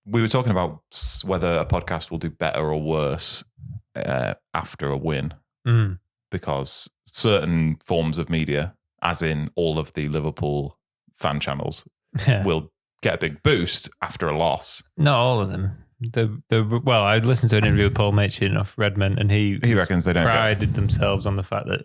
we were talking about whether a podcast will do better or worse after a win, because certain forms of media, as in all of the Liverpool fan channels, will get a big boost after a loss. Not all of them. Well, I listened to an interview with Paul Machin off Redmond, and he reckons they don't prided themselves on the fact that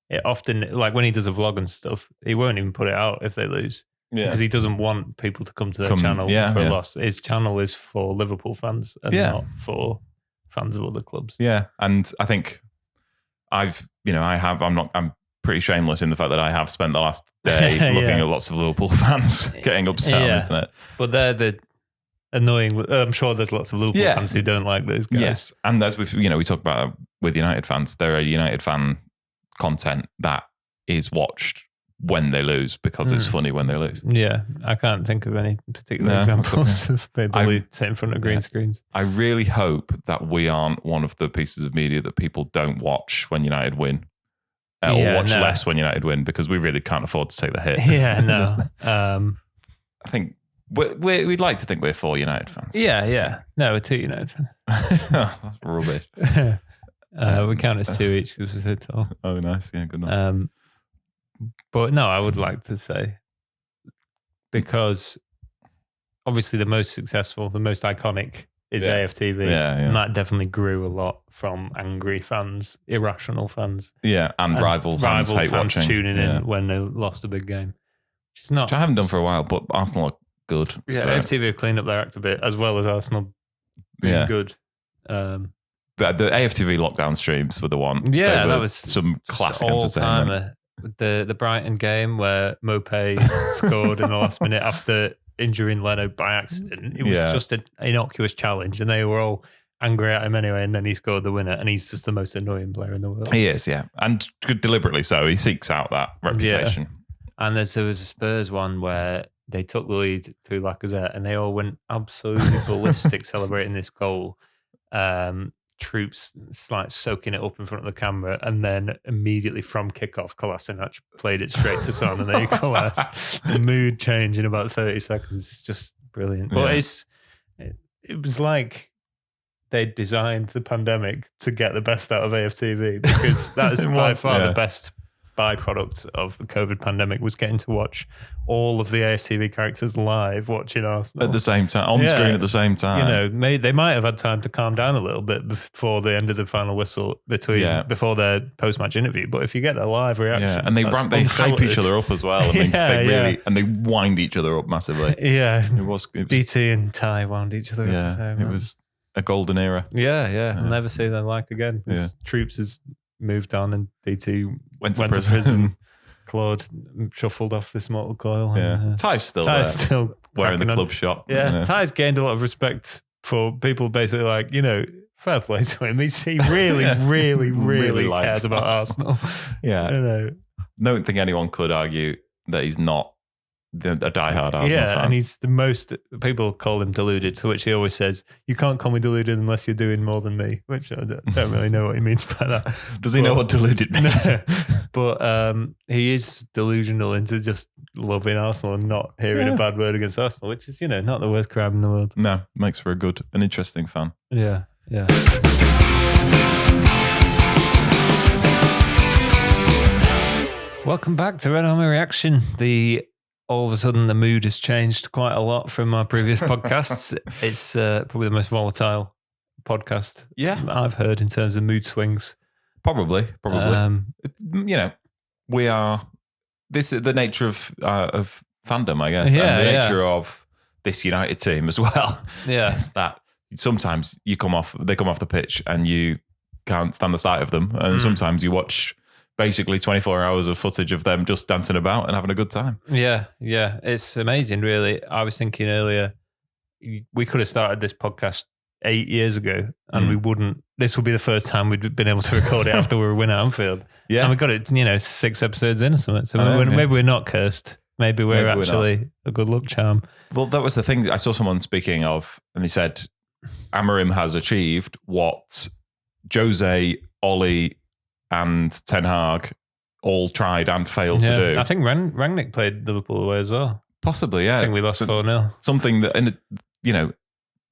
it often, like when he does a vlog and stuff, he won't even put it out if they lose. Because he doesn't want people to come to their channel for a loss. His channel is for Liverpool fans and not for fans of other clubs. Yeah, and I think I'm pretty shameless in the fact that I have spent the last day looking at lots of Liverpool fans getting upset on the internet. But they're the annoying. I'm sure there's lots of Liverpool fans who don't like those guys. Yes, and as we talk about with United fans, there are United fan content that is watched when they lose because it's funny when they lose. Yeah, I can't think of any particular examples of people who sit in front of green screens. I really hope that we aren't one of the pieces of media that people don't watch when United win. Or watch less when United win, because we really can't afford to take the hit. Yeah, no. I think we'd like to think we're 4 United fans. Yeah. No, we're 2 United fans. That's rubbish. We count as 2 each because we're so tall. Oh, nice. Yeah, good enough. But no, I would like to say, because obviously the most successful, the most iconic is AFTV. And that definitely grew a lot from angry fans, irrational fans. Yeah, and rival fans hate watching. Tuning in when they lost a big game. Which I haven't done for a while, but Arsenal are good. Yeah, AFTV have cleaned up their act a bit, as well as Arsenal being good. But the AFTV lockdown streams were the one. Yeah, that was some classic entertainment. The Brighton game where Mopé scored in the last minute after injuring Leno by accident. It was just an innocuous challenge, and they were all angry at him anyway, and then he scored the winner, and he's just the most annoying player in the world. He is, and deliberately so. He seeks out that reputation. Yeah. And there was a Spurs one where they took the lead through Lacazette, and they all went absolutely ballistic celebrating this goal. Troops like soaking it up in front of the camera, and then immediately from kickoff, Kolasinac played it straight to Son, and they collapsed. The mood change in about 30 seconds. It's just brilliant. But it was like they designed the pandemic to get the best out of AFTV, because that is by far the best byproduct of the COVID pandemic, was getting to watch all of the AFTV characters live watching Arsenal at the same time, on screen at the same time. They might have had time to calm down a little bit before the end of the final whistle before their post-match interview. But if you get their live reaction, and they hype each other up as well. And they wind each other up massively. Yeah, it was DT and Ty wound each other up. Yeah, it was a golden era. I'll never see their like again. Troops has moved on, and DT went to prison. Claude shuffled off this mortal coil. And, Ty's still wearing the club shot. Ty's gained a lot of respect for people basically like, fair play to him. He really, really cares about Arsenal. I don't think anyone could argue that he's not a diehard Arsenal fan. And he's the most, people call him deluded, to which he always says, you can't call me deluded unless you're doing more than me, which I don't really know what he means by that. Does he know what deluded means? No. But he is delusional into just loving Arsenal and not hearing a bad word against Arsenal, which is, not the worst crowd in the world. No, makes for an interesting fan. Yeah. Welcome back to Red Army Reaction. All of a sudden, the mood has changed quite a lot from our previous podcasts. It's probably the most volatile podcast I've heard in terms of mood swings. Probably. We are. This is the nature of fandom, I guess, and the nature of this United team as well. Yeah, it's that sometimes they come off the pitch and you can't stand the sight of them, and sometimes you watch basically 24 hours of footage of them just dancing about and having a good time. Yeah. It's amazing, really. I was thinking earlier, we could have started this podcast 8 years ago and we wouldn't. This would be the first time we'd been able to record it after we were winning at Anfield. Yeah. And we got it, 6 episodes in or something. So maybe we're not cursed. Maybe we're actually a good luck charm. Well, that was the thing. I saw someone speaking of, and he said, Amorim has achieved what Jose, Oli, and Ten Hag all tried and failed to do. I think Rangnick played Liverpool away as well. Possibly, yeah. I think we lost 4-0. Something that,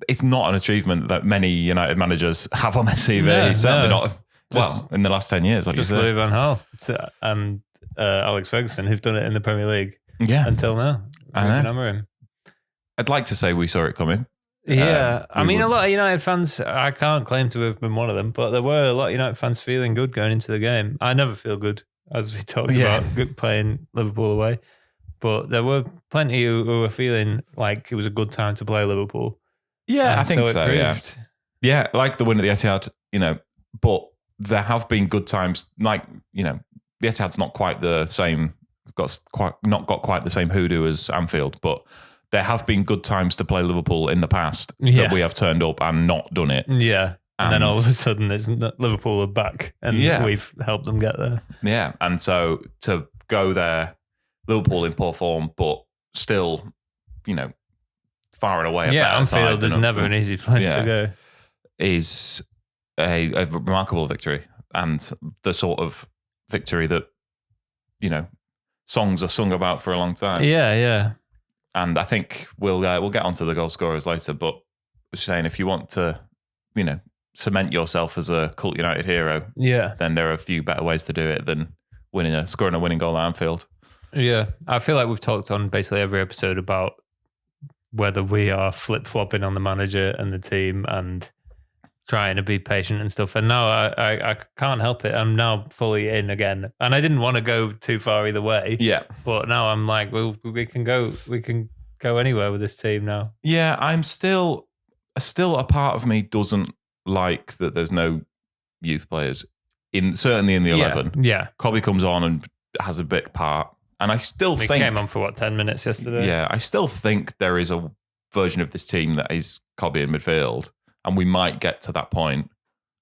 it's not an achievement that many United managers have on their CV. No, Certainly no. not. Well, in the last 10 years, like you Just said. Louis van Gaal and Alex Ferguson, who've done it in the Premier League until now. I know. Hammer him. I'd like to say we saw it coming. Yeah, I mean, a lot of United fans, I can't claim to have been one of them, but there were a lot of United fans feeling good going into the game. I never feel good, as we talked about, playing Liverpool away. But there were plenty who were feeling like it was a good time to play Liverpool. Yeah, I think so. Yeah, like the win at the Etihad, but there have been good times. Like, the Etihad's not quite the same, not got quite the same hoodoo as Anfield, but there have been good times to play Liverpool in the past that we have turned up and not done it. Yeah. And then all of a sudden, Liverpool are back and we've helped them get there. Yeah. And so to go there, Liverpool in poor form, but still, far and away. Yeah, Anfield is never an easy place to go. Is a remarkable victory, and the sort of victory that, songs are sung about for a long time. Yeah, yeah. And I think we'll get onto the goal scorers later, but I was saying if you want to, cement yourself as a cult United hero, then there are a few better ways to do it than scoring a winning goal at Anfield. Yeah, I feel like we've talked on basically every episode about whether we are flip-flopping on the manager and the team and trying to be patient and stuff. And now I can't help it. I'm now fully in again. And I didn't want to go too far either way. Yeah. But now I'm like, well, we can go anywhere with this team now. Yeah, I'm still a part of me doesn't like that there's no youth players certainly in the 11. Yeah. Cobby comes on and has a big part. And I still think he came on for 10 minutes yesterday. Yeah, I still think there is a version of this team that is Cobby in midfield, and we might get to that point,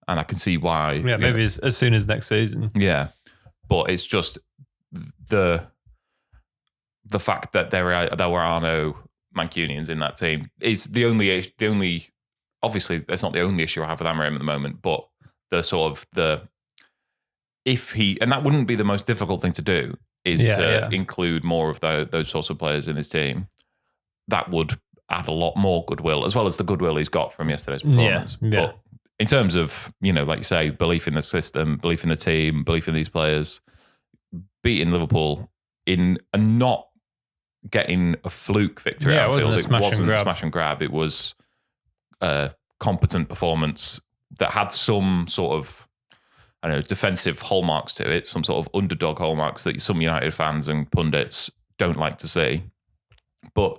and I can see why. Yeah, maybe as soon as next season. Yeah, but it's just the fact that there are no Mancunians in that team is the only. Obviously, that's not the only issue I have with Amorim at the moment, but and that wouldn't be the most difficult thing to do. Is to include more of those sorts of players in his team. That would add a lot more goodwill, as well as the goodwill he's got from yesterday's performance. Yeah. But in terms of, like you say, belief in the system, belief in the team, belief in these players, beating Liverpool and not getting a fluke victory at Anfield. It wasn't a smash and grab. It was a competent performance that had some sort of defensive hallmarks to it, some sort of underdog hallmarks that some United fans and pundits don't like to see. But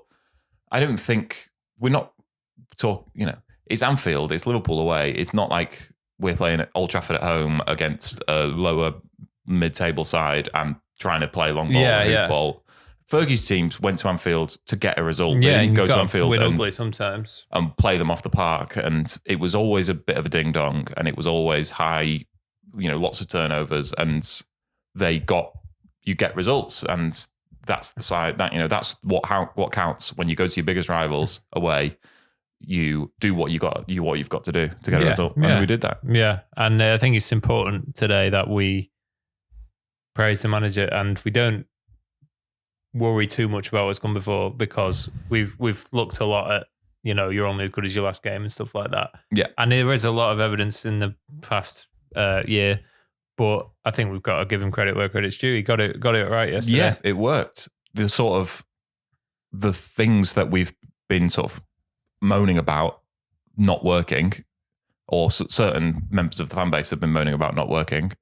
I don't think it's Anfield, it's Liverpool away. It's not like we're playing at Old Trafford at home against a lower mid-table side and trying to play long ball and ball. Fergie's teams went to Anfield to get a result. They didn't go to Anfield and play them off the park. And it was always a bit of a ding-dong, and it was always high, lots of turnovers, and you get results, and that's the side that that's what counts when you go to your biggest rivals away. You do what you've got to do to get a result, and we did that. Yeah, and I think it's important today that we praise the manager and we don't worry too much about what's gone before, because we've looked a lot at you're only as good as your last game and stuff like that. Yeah, and there is a lot of evidence in the past year, but I think we've got to give him credit where credit's due. He got it right yesterday. Yeah, it worked. The things that we've been sort of moaning about not working, or certain members of the fan base have been moaning about not working.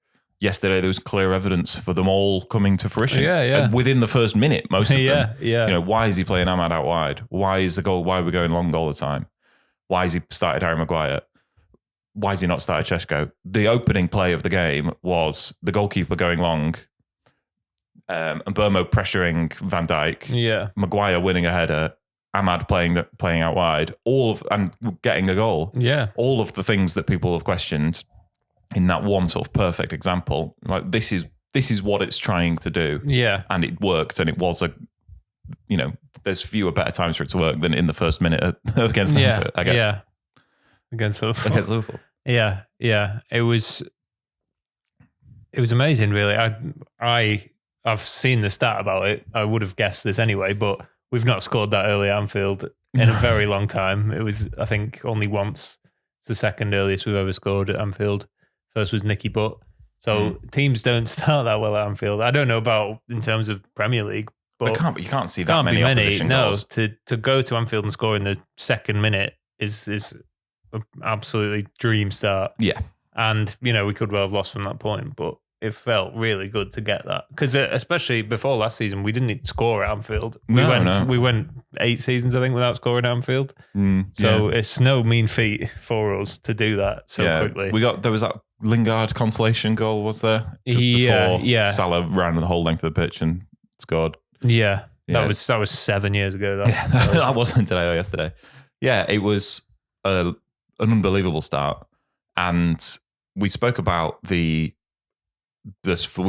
Yesterday, there was clear evidence for them all coming to fruition. Yeah. Within the first minute, most of them. Yeah. Why is he playing Ahmad out wide? Why is the goal? Why are we going long all the time? Why has he started Harry Maguire? Why has he not started Šeško? The opening play of the game was the goalkeeper going long, and Burmo pressuring Van Dijk. Yeah, Maguire winning a header. Ahmad playing out wide. And getting a goal. Yeah, all of the things that people have questioned in that one sort of perfect example. Like this is what it's trying to do. Yeah, and it worked, and it was there's fewer better times for it to work than in the first minute against Anfield. Against Liverpool. Yeah. It was amazing, really. I've seen the stat about it. I would have guessed this anyway, but we've not scored that early at Anfield in a very long time. It was, I think, only once. It's the second earliest we've ever scored at Anfield. First was Nicky Butt. So teams don't start that well at Anfield. I don't know about in terms of Premier League, but you can't see that many opposition goals. No, to go to Anfield and score in the second minute is an absolutely dream start. Yeah. And, we could well have lost from that point, but it felt really good to get that. Because especially before last season, we didn't score at Anfield. We went 8 seasons, I think, without scoring at Anfield. So it's no mean feat for us to do that so quickly. There was that Lingard consolation goal, was there? Just before Salah ran the whole length of the pitch and scored. Yeah. That was 7 years ago. That wasn't today or yesterday. Yeah, it was an unbelievable start. And we spoke about we've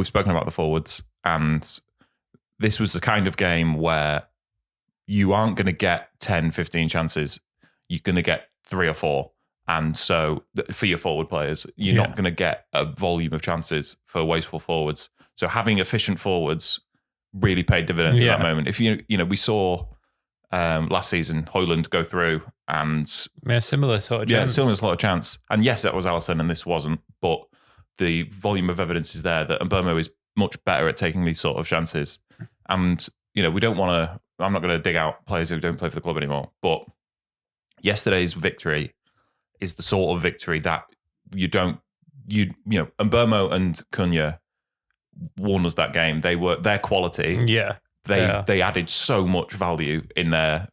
spoken about the forwards, and this was the kind of game where you aren't going to get 10, 15 chances. You're going to get 3 or 4. And so for your forward players, you're not going to get a volume of chances for wasteful forwards. So having efficient forwards really paid dividends at that moment. If we saw last season Højlund go through and similar sort of chance. Yeah, similar sort of chance. And yes, that was Alisson and this wasn't, but the volume of evidence is there that Mbeumo is much better at taking these sort of chances. And we don't want to. I'm not going to dig out players who don't play for the club anymore. But yesterday's victory is the sort of victory that Mbeumo and Cunha won us that game. They were their quality. Yeah. They added so much value in there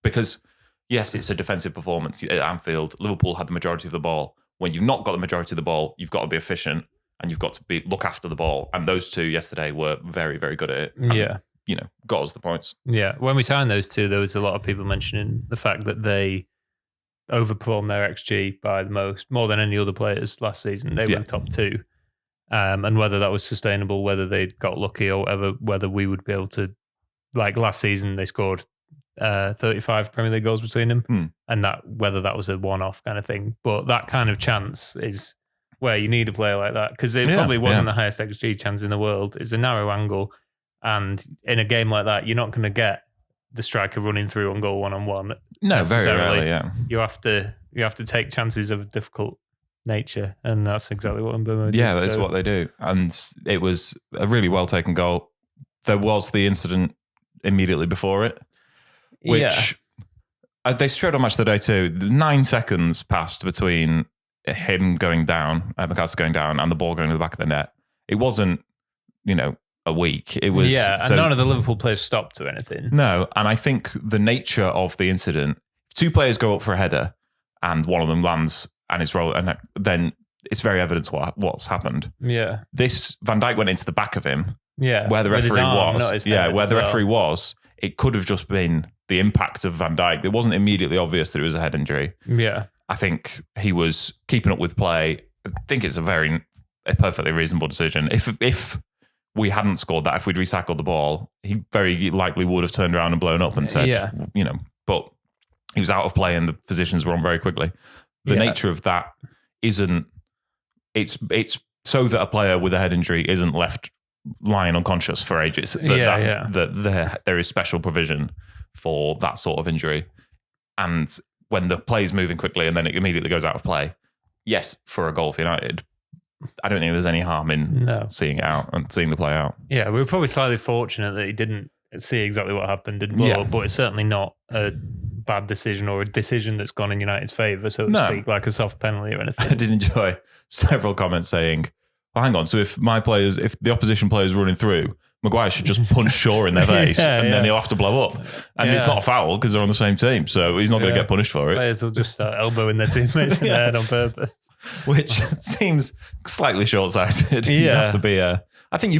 because yes, it's a defensive performance at Anfield. Liverpool had the majority of the ball. When you've not got the majority of the ball, you've got to be efficient and you've got to look after the ball. And those two yesterday were very, very good at it. And, got us the points. Yeah. When we signed those two, there was a lot of people mentioning the fact that they overperformed their XG by more than any other players last season. They were the top 2. And whether that was sustainable, whether they got lucky or whatever, whether we would be able to, like last season, they scored 35 Premier League goals between them, and whether that was a one-off kind of thing. But that kind of chance is where you need a player like that, because it probably wasn't the highest XG chance in the world. It's a narrow angle, and in a game like that, you're not going to get the striker running through on goal one-on-one. No, very rarely. Yeah, you have to take chances of a difficult nature, and that's exactly what Mbeumo did. Yeah, that's what they do, and it was a really well taken goal. There was the incident immediately before it, which they straight on Match of the Day too. 9 seconds passed between him going down, McAllister going down, and the ball going to the back of the net. It wasn't, a week. It was and none of the Liverpool players stopped or anything. No, and I think the nature of the incident, if 2 players go up for a header and one of them lands and it's roll, and then it's very evident what's happened. Yeah, this Van Dijk went into the back of him. Yeah, where the referee was. Yeah, where the referee was. It could have just been the impact of Van Dijk. It wasn't immediately obvious that it was a head injury. Yeah, I think he was keeping up with play. I think it's a perfectly reasonable decision. If we hadn't scored that, if we'd recycled the ball, he very likely would have turned around and blown up and said, but he was out of play and the positions were on very quickly. The nature of that isn't, it's so that a player with a head injury isn't left lying unconscious for ages. That there is special provision for that sort of injury. And when the play is moving quickly and then it immediately goes out of play, yes, for a goal for United, I don't think there's any harm in seeing it out and seeing the play out. Yeah, we were probably slightly fortunate that he didn't see exactly what happened and blow up, but it's certainly not a bad decision or a decision that's gone in United's favour, so to speak, like a soft penalty or anything. I did enjoy several comments saying, well, hang on, so if the opposition player is running through, Maguire should just punch Shaw in their face then he'll have to blow up. And it's not a foul because they're on the same team, so he's not going to get punished for it. Players will just start elbowing their teammates in the head on purpose. Which seems slightly short-sighted. You have to be I think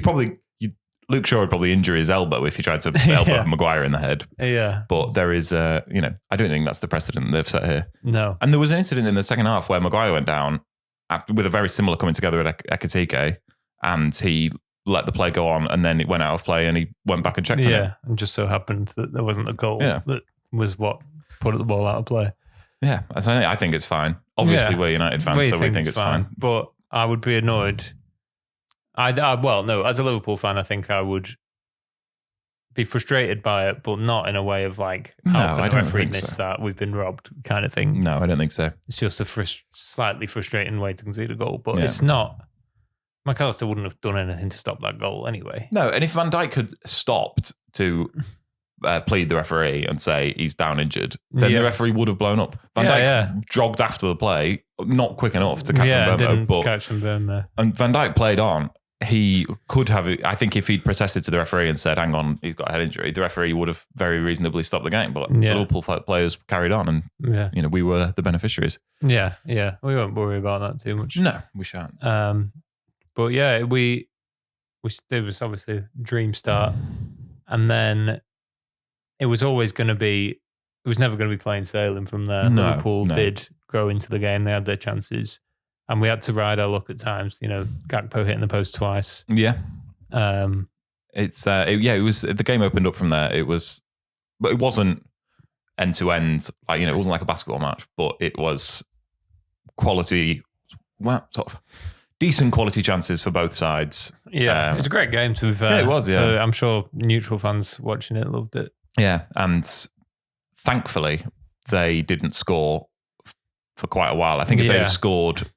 Luke Shaw would probably injure his elbow if he tried to elbow Maguire in the head. Yeah. But there is, I don't think that's the precedent they've set here. No. And there was an incident in the second half where Maguire went down with a very similar coming together at Ekitike, and he let the play go on, and then it went out of play, and he went back and checked on it. Yeah, and just so happened that there wasn't a goal that was what put the ball out of play. Yeah, I think it's fine. Obviously, we're United fans, so we think it's fine. But I would be annoyed. As a Liverpool fan, I think I would be frustrated by it, but not in a way of like, how can the referee miss that? We've been robbed kind of thing. No, I don't think so. It's just a slightly frustrating way to concede a goal, but it's not. McAllister wouldn't have done anything to stop that goal anyway. No, and if Van Dijk had stopped to plead the referee and say he's down injured, then the referee would have blown up. Van Dijk jogged after the play, not quick enough to catch Mbeumo, and Van Dijk played on. He could have, I think if he'd protested to the referee and said, hang on, he's got a head injury, the referee would have very reasonably stopped the game. But the Liverpool players carried on and we were the beneficiaries. Yeah. We won't worry about that too much. No, we shan't. But yeah, it was obviously a dream start. And then it was always going to be, it was never going to be plain sailing from there. Liverpool did grow into the game. They had their chances. And we had to ride our luck at times. Gakpo hitting the post twice. Yeah. It was, the game opened up from there. But it wasn't end to end. It wasn't like a basketball match, but it was quality, sort of decent quality chances for both sides. Yeah, it was a great game to be fair. Yeah, it was, yeah. I'm sure neutral fans watching it loved it. Yeah, and thankfully, they didn't score for quite a while. I think if they'd have scored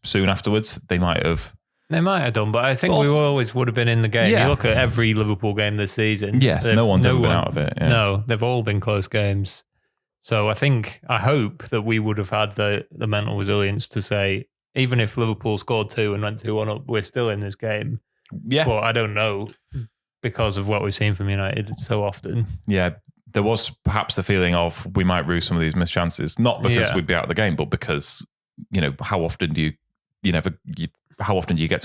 soon afterwards, they might have done, but I think we always would have been in the game. You look at every Liverpool game this season. Yes, no one's ever been out of it. Yeah. No, they've all been close games. So I hope that we would have had the mental resilience to say, even if Liverpool scored 2 and went 2-1 up, we're still in this game. Yeah. But I don't know, because of what we've seen from United so often. Yeah, there was perhaps the feeling of we might rue some of these missed chances, not because we'd be out of the game, but because how often do you get to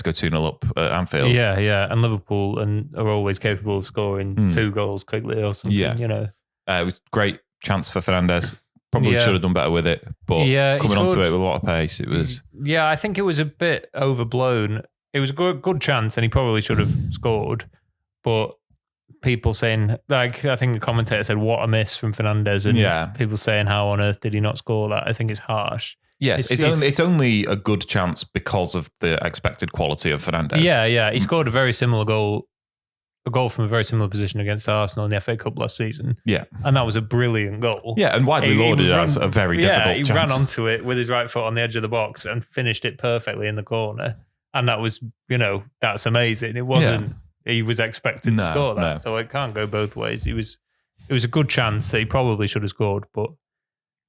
go 2-0 up at Anfield? Yeah, and Liverpool are always capable of scoring 2 goals quickly or something. It was a great chance for Fernandes. Probably should have done better with it, but coming onto it with a lot of pace, it was. Yeah, I think it was a bit overblown. It was a good chance, and he probably should have scored. But people saying, I think the commentator said, "What a miss from Fernandes," and people saying, "How on earth did he not score that?" I think it's harsh. Yes, it's only a good chance because of the expected quality of Fernandes. Yeah, he scored a goal from a very similar position against Arsenal in the FA Cup last season. Yeah. And that was a brilliant goal. Yeah, and widely lauded as a very difficult chance. He ran onto it with his right foot on the edge of the box and finished it perfectly in the corner. And that was, that's amazing. It wasn't, he was expected to score that. So it can't go both ways. It was a good chance that he probably should have scored, but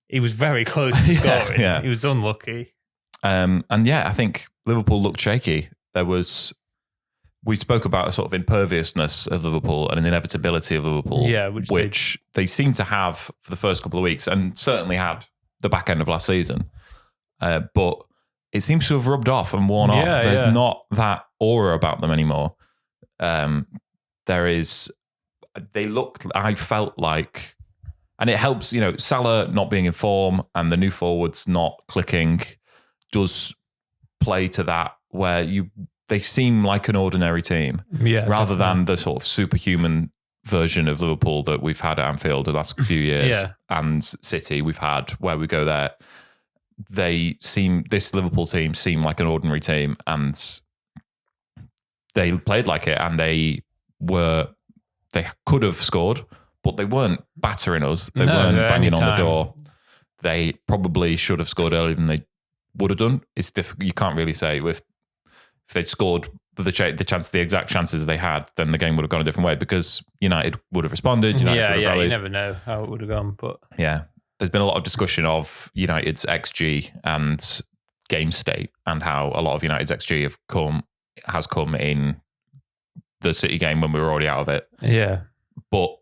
he was very close to scoring. He was unlucky. And I think Liverpool looked shaky. We spoke about a sort of imperviousness of Liverpool and an inevitability of Liverpool, which they seem to have for the first couple of weeks and certainly had the back end of last season. But it seems to have rubbed off and worn off. There's not that aura about them anymore. I felt like, and it helps, Salah not being in form and the new forwards not clicking does play to that where they seem like an ordinary team rather than the sort of superhuman version of Liverpool that we've had at Anfield the last few years and City we've had where we go there. This Liverpool team seemed like an ordinary team and they played like it and they could have scored, but they weren't battering us. They weren't banging on the door. They probably should have scored earlier than they would have done. It's difficult. You can't really say if they'd scored the exact chances they had, then the game would have gone a different way because United would have responded. You never know how it would have gone. But there's been a lot of discussion of United's XG and game state and how a lot of United's XG has come in the City game when we were already out of it. Yeah, but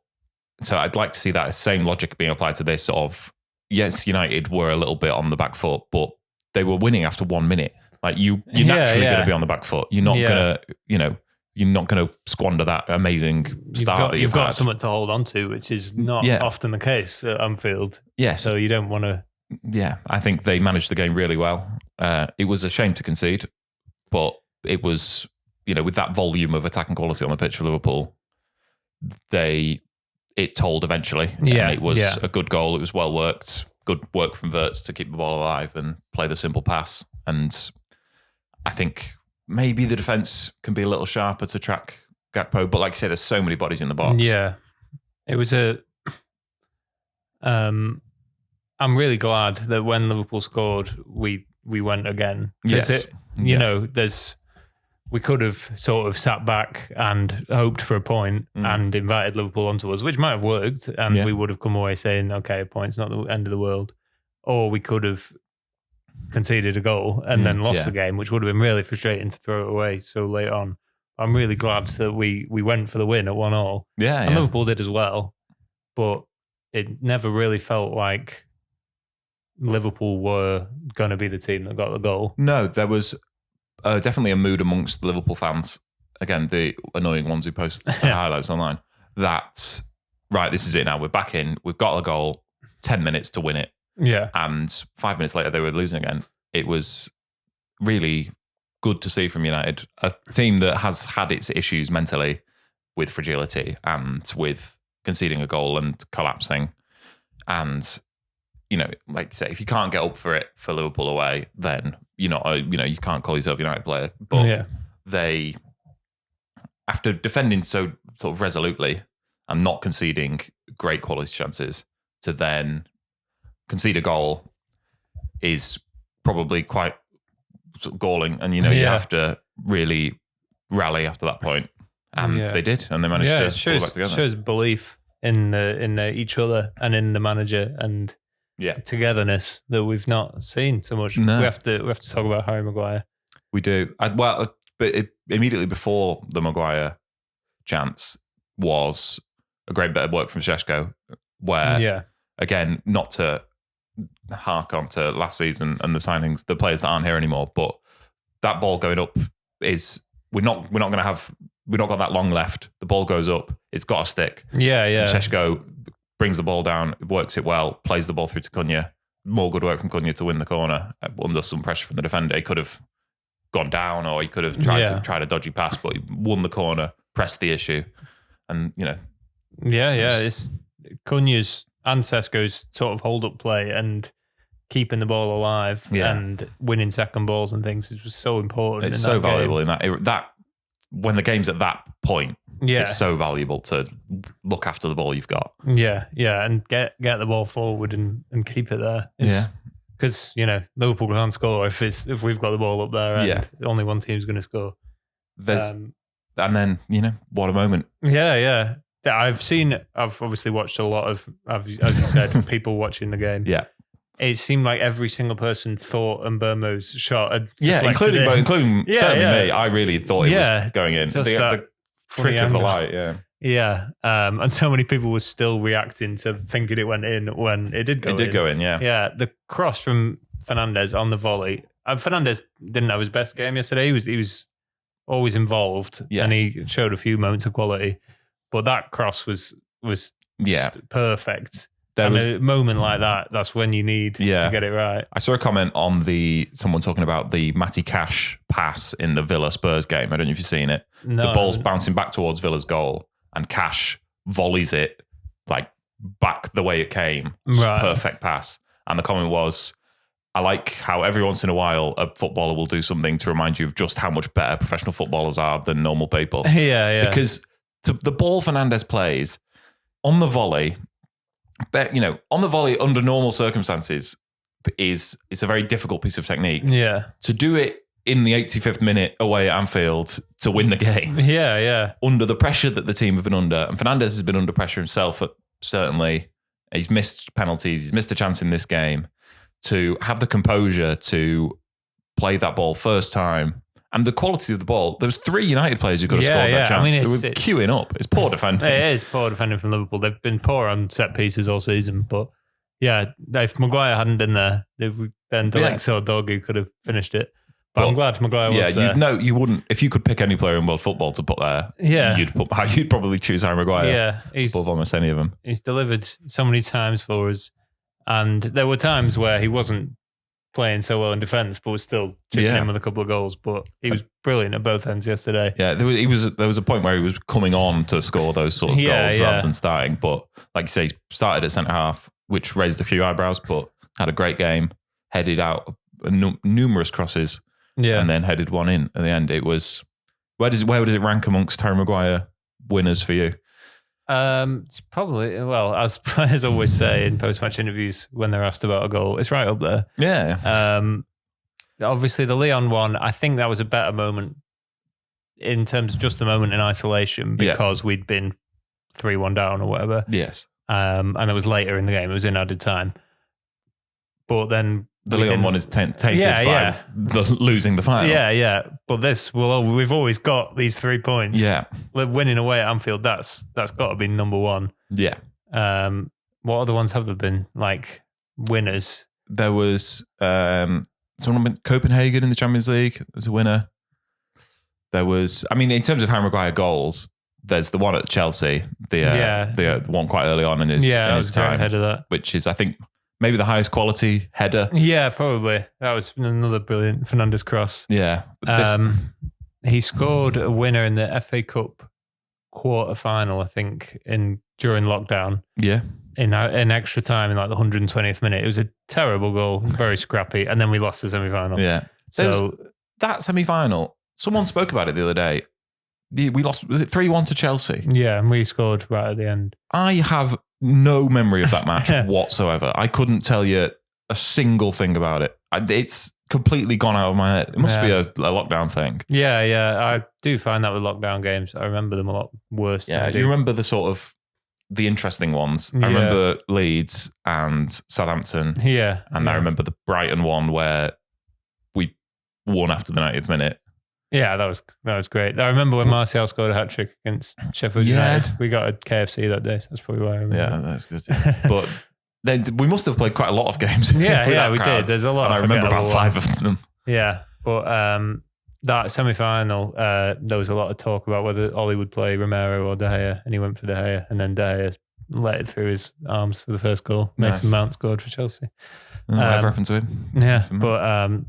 so I'd like to see that same logic being applied to this. Of yes, United were a little bit on the back foot, but they were winning after 1 minute. Like you're naturally going to be on the back foot. You're not going to squander that amazing start. You've got something to hold on to, which is not often the case at Anfield. Yes. So you don't want to. Yeah, I think they managed the game really well. It was a shame to concede, but it was, with that volume of attacking quality on the pitch for Liverpool, it told eventually. Yeah, and it was a good goal. It was well worked. Good work from Wirtz to keep the ball alive and play the simple pass. And I think maybe the defence can be a little sharper to track Gakpo. But like I say, there's so many bodies in the box. Yeah. It was I'm really glad that when Liverpool scored, we went again. Yes. We could have sort of sat back and hoped for a point and invited Liverpool onto us, which might have worked, and we would have come away saying, okay, a point's not the end of the world. Or we could have conceded a goal and then lost the game, which would have been really frustrating to throw it away so late on. I'm really glad that we went for the win at 1-1. Yeah, and Liverpool did as well, but it never really felt like Liverpool were going to be the team that got the goal. No, there was definitely a mood amongst the Liverpool fans, again, the annoying ones who post the highlights online, that, right, this is it now. We're back in. We've got a goal, 10 minutes to win it. Yeah. And 5 minutes later, they were losing again. It was really good to see from United, a team that has had its issues mentally with fragility and with conceding a goal and collapsing. And, like you say, if you can't get up for it for Liverpool away, then you can't call yourself a United player. But they, after defending so sort of resolutely and not conceding great quality chances, to then concede a goal is probably quite sort of galling. And, you have to really rally after that point. And they did, and they managed to pull back together. It shows belief in each other and in the manager and togetherness that we've not seen so much. No. We have to talk about Harry Maguire. We do. Immediately before the Maguire chance was a great bit of work from Šeško, where again, not to hark on to last season and the signings, the players that aren't here anymore, but that ball going up is we're not got that long left. The ball goes up, it's got to stick. Yeah. And Šeško brings the ball down, works it well, plays the ball through to Cunha. More good work from Cunha to win the corner under some pressure from the defender. He could have gone down, or he could have tried a dodgy pass, but he won the corner, pressed the issue, and it's Cunha's and Šeško's sort of hold up play and keeping the ball alive and winning second balls and things. It was so important. It's so valuable in that when the game's at that point. It's so valuable to look after the ball you've got. Yeah, and get the ball forward and keep it there. Because Liverpool can't score if we've got the ball up there and only one team's going to score. And then what a moment. Yeah. I've obviously watched a lot of, as you said, people watching the game. Yeah. It seemed like every single person thought Mbeumo's shot had including certainly me. I really thought it was going in. Just the trick of the light, Yeah. And so many people were still reacting to thinking it went in when it did go in. It did go in, yeah. Yeah. The cross from Fernandes on the volley. Fernandes didn't have his best game yesterday. He was always involved and he showed a few moments of quality. But that cross was just perfect. A moment like that's when you need to get it right. I saw a comment on someone talking about the Matty Cash pass in the Villa Spurs game. I don't know if you've seen it. No. The ball's bouncing back towards Villa's goal and Cash volleys it like back the way it came. Right. Perfect pass. And the comment was, I like how every once in a while a footballer will do something to remind you of just how much better professional footballers are than normal people. Yeah. Because the ball Fernandes plays on the volley, on the volley under normal circumstances it's a very difficult piece of technique. Yeah. To do it in the 85th minute away at Anfield to win the game. Yeah. Under the pressure that the team have been under, and Fernandes has been under pressure himself, certainly. He's missed penalties. He's missed a chance in this game. To have the composure to play that ball first time. And the quality of the ball, there was 3 United players who could have scored that chance. They were queuing up. It's poor defending. It is poor defending from Liverpool. They've been poor on set pieces all season. But if Maguire hadn't been there, then Delecto or Dorgu could have finished it. But I'm glad Maguire was there. You wouldn't. If you could pick any player in world football to put there, you'd probably choose Harry Maguire above almost any of them. He's delivered so many times for us. And there were times where he wasn't playing so well in defence, but was still chipping in with a couple of goals. But he was brilliant at both ends yesterday. Yeah, there was a point where he was coming on to score those sort of goals rather than starting. But like you say, he started at centre half, which raised a few eyebrows, but had a great game, headed out numerous crosses, and then headed one in at the end. It was Where does it rank amongst Harry Maguire winners for you? It's probably, well, as players always say in post-match interviews when they're asked about a goal, it's right up there. Yeah. Obviously, the Leon one, I think that was a better moment in terms of just a moment in isolation because we'd been 3-1 down or whatever. Yes. And it was later in the game. It was in added time. But then... The Leon one is tainted by losing the final. Yeah. But we've always got these 3 points. Yeah. Winning away at Anfield, that's got to be number one. Yeah. What other ones have there been? Like winners? There was Copenhagen in the Champions League was a winner. There was, I mean, in terms of Harry Maguire goals, there's the one at Chelsea, the one quite early on in his time, ahead of that, which is, I think, maybe the highest quality header. Yeah, probably. That was another brilliant Fernandes cross. Yeah. He scored a winner in the FA Cup quarter final, I think, during lockdown. Yeah. In extra time, in like the 120th minute. It was a terrible goal, very scrappy, and then we lost the semi-final. Yeah. So that semi-final, someone spoke about it the other day. We lost, was it 3-1 to Chelsea? Yeah, and we scored right at the end. I have no memory of that match whatsoever. I couldn't tell you a single thing about it. It's completely gone out of my head. It must be a lockdown thing. Yeah. I do find that with lockdown games. I remember them a lot worse. Yeah, you remember the interesting ones. I remember Leeds and Southampton. Yeah. And I remember the Brighton one where we won after the 90th minute. Yeah, that was great. I remember when Martial scored a hat-trick against Sheffield United. We got a KFC that day, so that's probably why I remember. Yeah, that's good. But then we must have played quite a lot of games. Yeah, we did. There's a lot. And I remember about 5 of them. Yeah, but that semi-final, there was a lot of talk about whether Ollie would play Romero or De Gea, and he went for De Gea, and then De Gea let it through his arms for the first goal. Mason Mount scored for Chelsea. Whatever happened to him? Yeah, but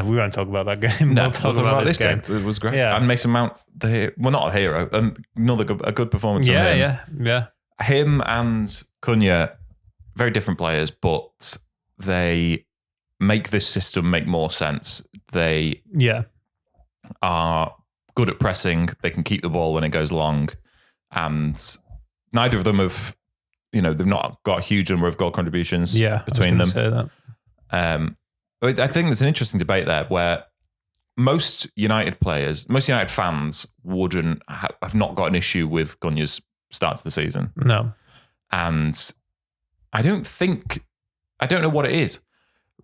we won't talk about that game. No, we'll talk about this game. It was great. Yeah. And Mason Mount, not a hero, a good performance from him. Yeah. Him and Cunha, very different players, but they make this system make more sense. They are good at pressing. They can keep the ball when it goes long. And neither of them have, they've not got a huge number of goal contributions between them. Say that. I think there's an interesting debate there where most United fans wouldn't have not got an issue with Cunha's start to the season. No. And I don't know what it is,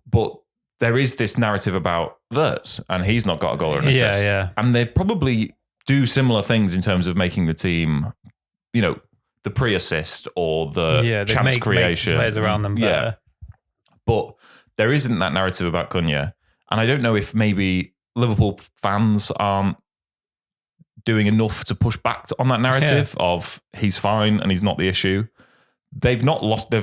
but there is this narrative about Wirtz and he's not got a goal or an assist. Yeah. And they probably do similar things in terms of making the team, the pre-assist or the chance creation. Make players around them better. Yeah. But there isn't that narrative about Cunha. And I don't know if maybe Liverpool fans aren't doing enough to push back on that narrative of he's fine and he's not the issue. They've lost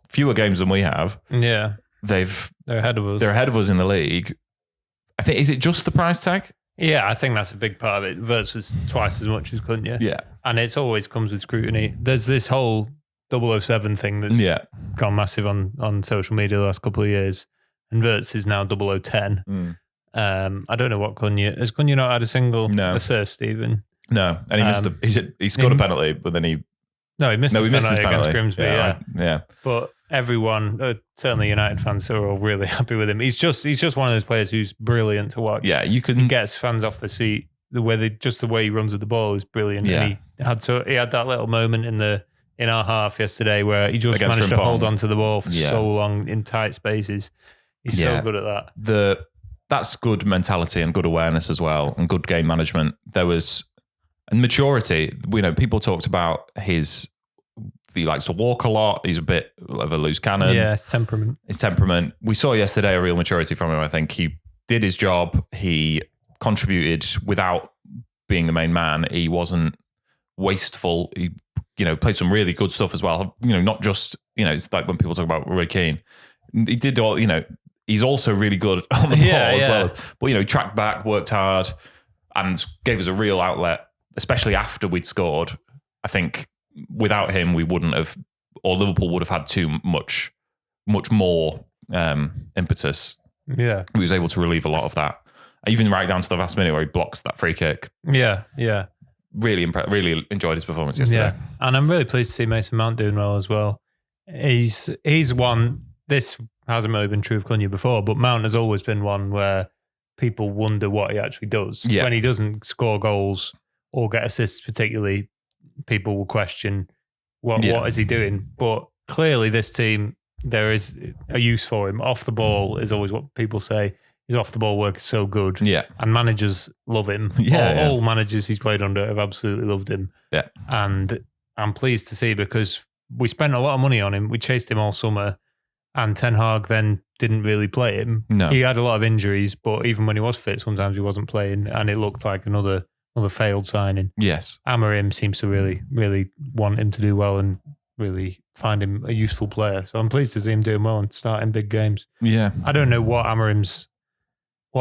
fewer games than we have. Yeah. They're ahead of us. They're ahead of us in the league. I think, is it just the price tag? Yeah, I think that's a big part of it. Wirtz was twice as much as Cunha. Yeah. And it always comes with scrutiny. There's this whole 007 thing that's gone massive on social media the last couple of years. And Wirtz is now 0010. I don't know what Cunha... Has Cunha not had a single assist even? No. And he scored a penalty, but then he missed his penalty against Grimsby. Yeah. But everyone, certainly United fans, are all really happy with him. He's just one of those players who's brilliant to watch. Yeah, He gets fans off the seat. The way he runs with the ball is brilliant. Yeah. And he had that little moment in our half yesterday where he just managed to hold on to the ball for so long in tight spaces. He's so good at that. That's good mentality and good awareness as well, and good game management. And maturity. People talked about he likes to walk a lot. He's a bit of a loose cannon. Yeah, his temperament. We saw yesterday a real maturity from him. I think he did his job. He contributed without being the main man. He wasn't wasteful. He played some really good stuff as well. Not just, it's like when people talk about Roy Keane. He did all, he's also really good on the ball as well. But, he tracked back, worked hard, and gave us a real outlet, especially after we'd scored. I think without him, we wouldn't have, or Liverpool would have had too much more impetus. Yeah. He was able to relieve a lot of that. even right down to the last minute where he blocks that free kick. Yeah. Really enjoyed his performance yesterday. Yeah, and I'm really pleased to see Mason Mount doing well as well. He's one. This hasn't really been true of Cunha before, but Mount has always been one where people wonder what he actually does. Yeah. When he doesn't score goals or get assists, particularly, people will question what is he doing. But clearly, this team, there is a use for him. Off the ball is always what people say. His off the ball work is so good. Yeah. And managers love him. All managers he's played under have absolutely loved him. Yeah. And I'm pleased to see, because we spent a lot of money on him. We chased him all summer, and Ten Hag then didn't really play him. No. He had a lot of injuries, but even when he was fit, sometimes he wasn't playing, and it looked like another failed signing. Yes. Amorim seems to really, really want him to do well and really find him a useful player. So I'm pleased to see him doing well and starting big games. Yeah. I don't know what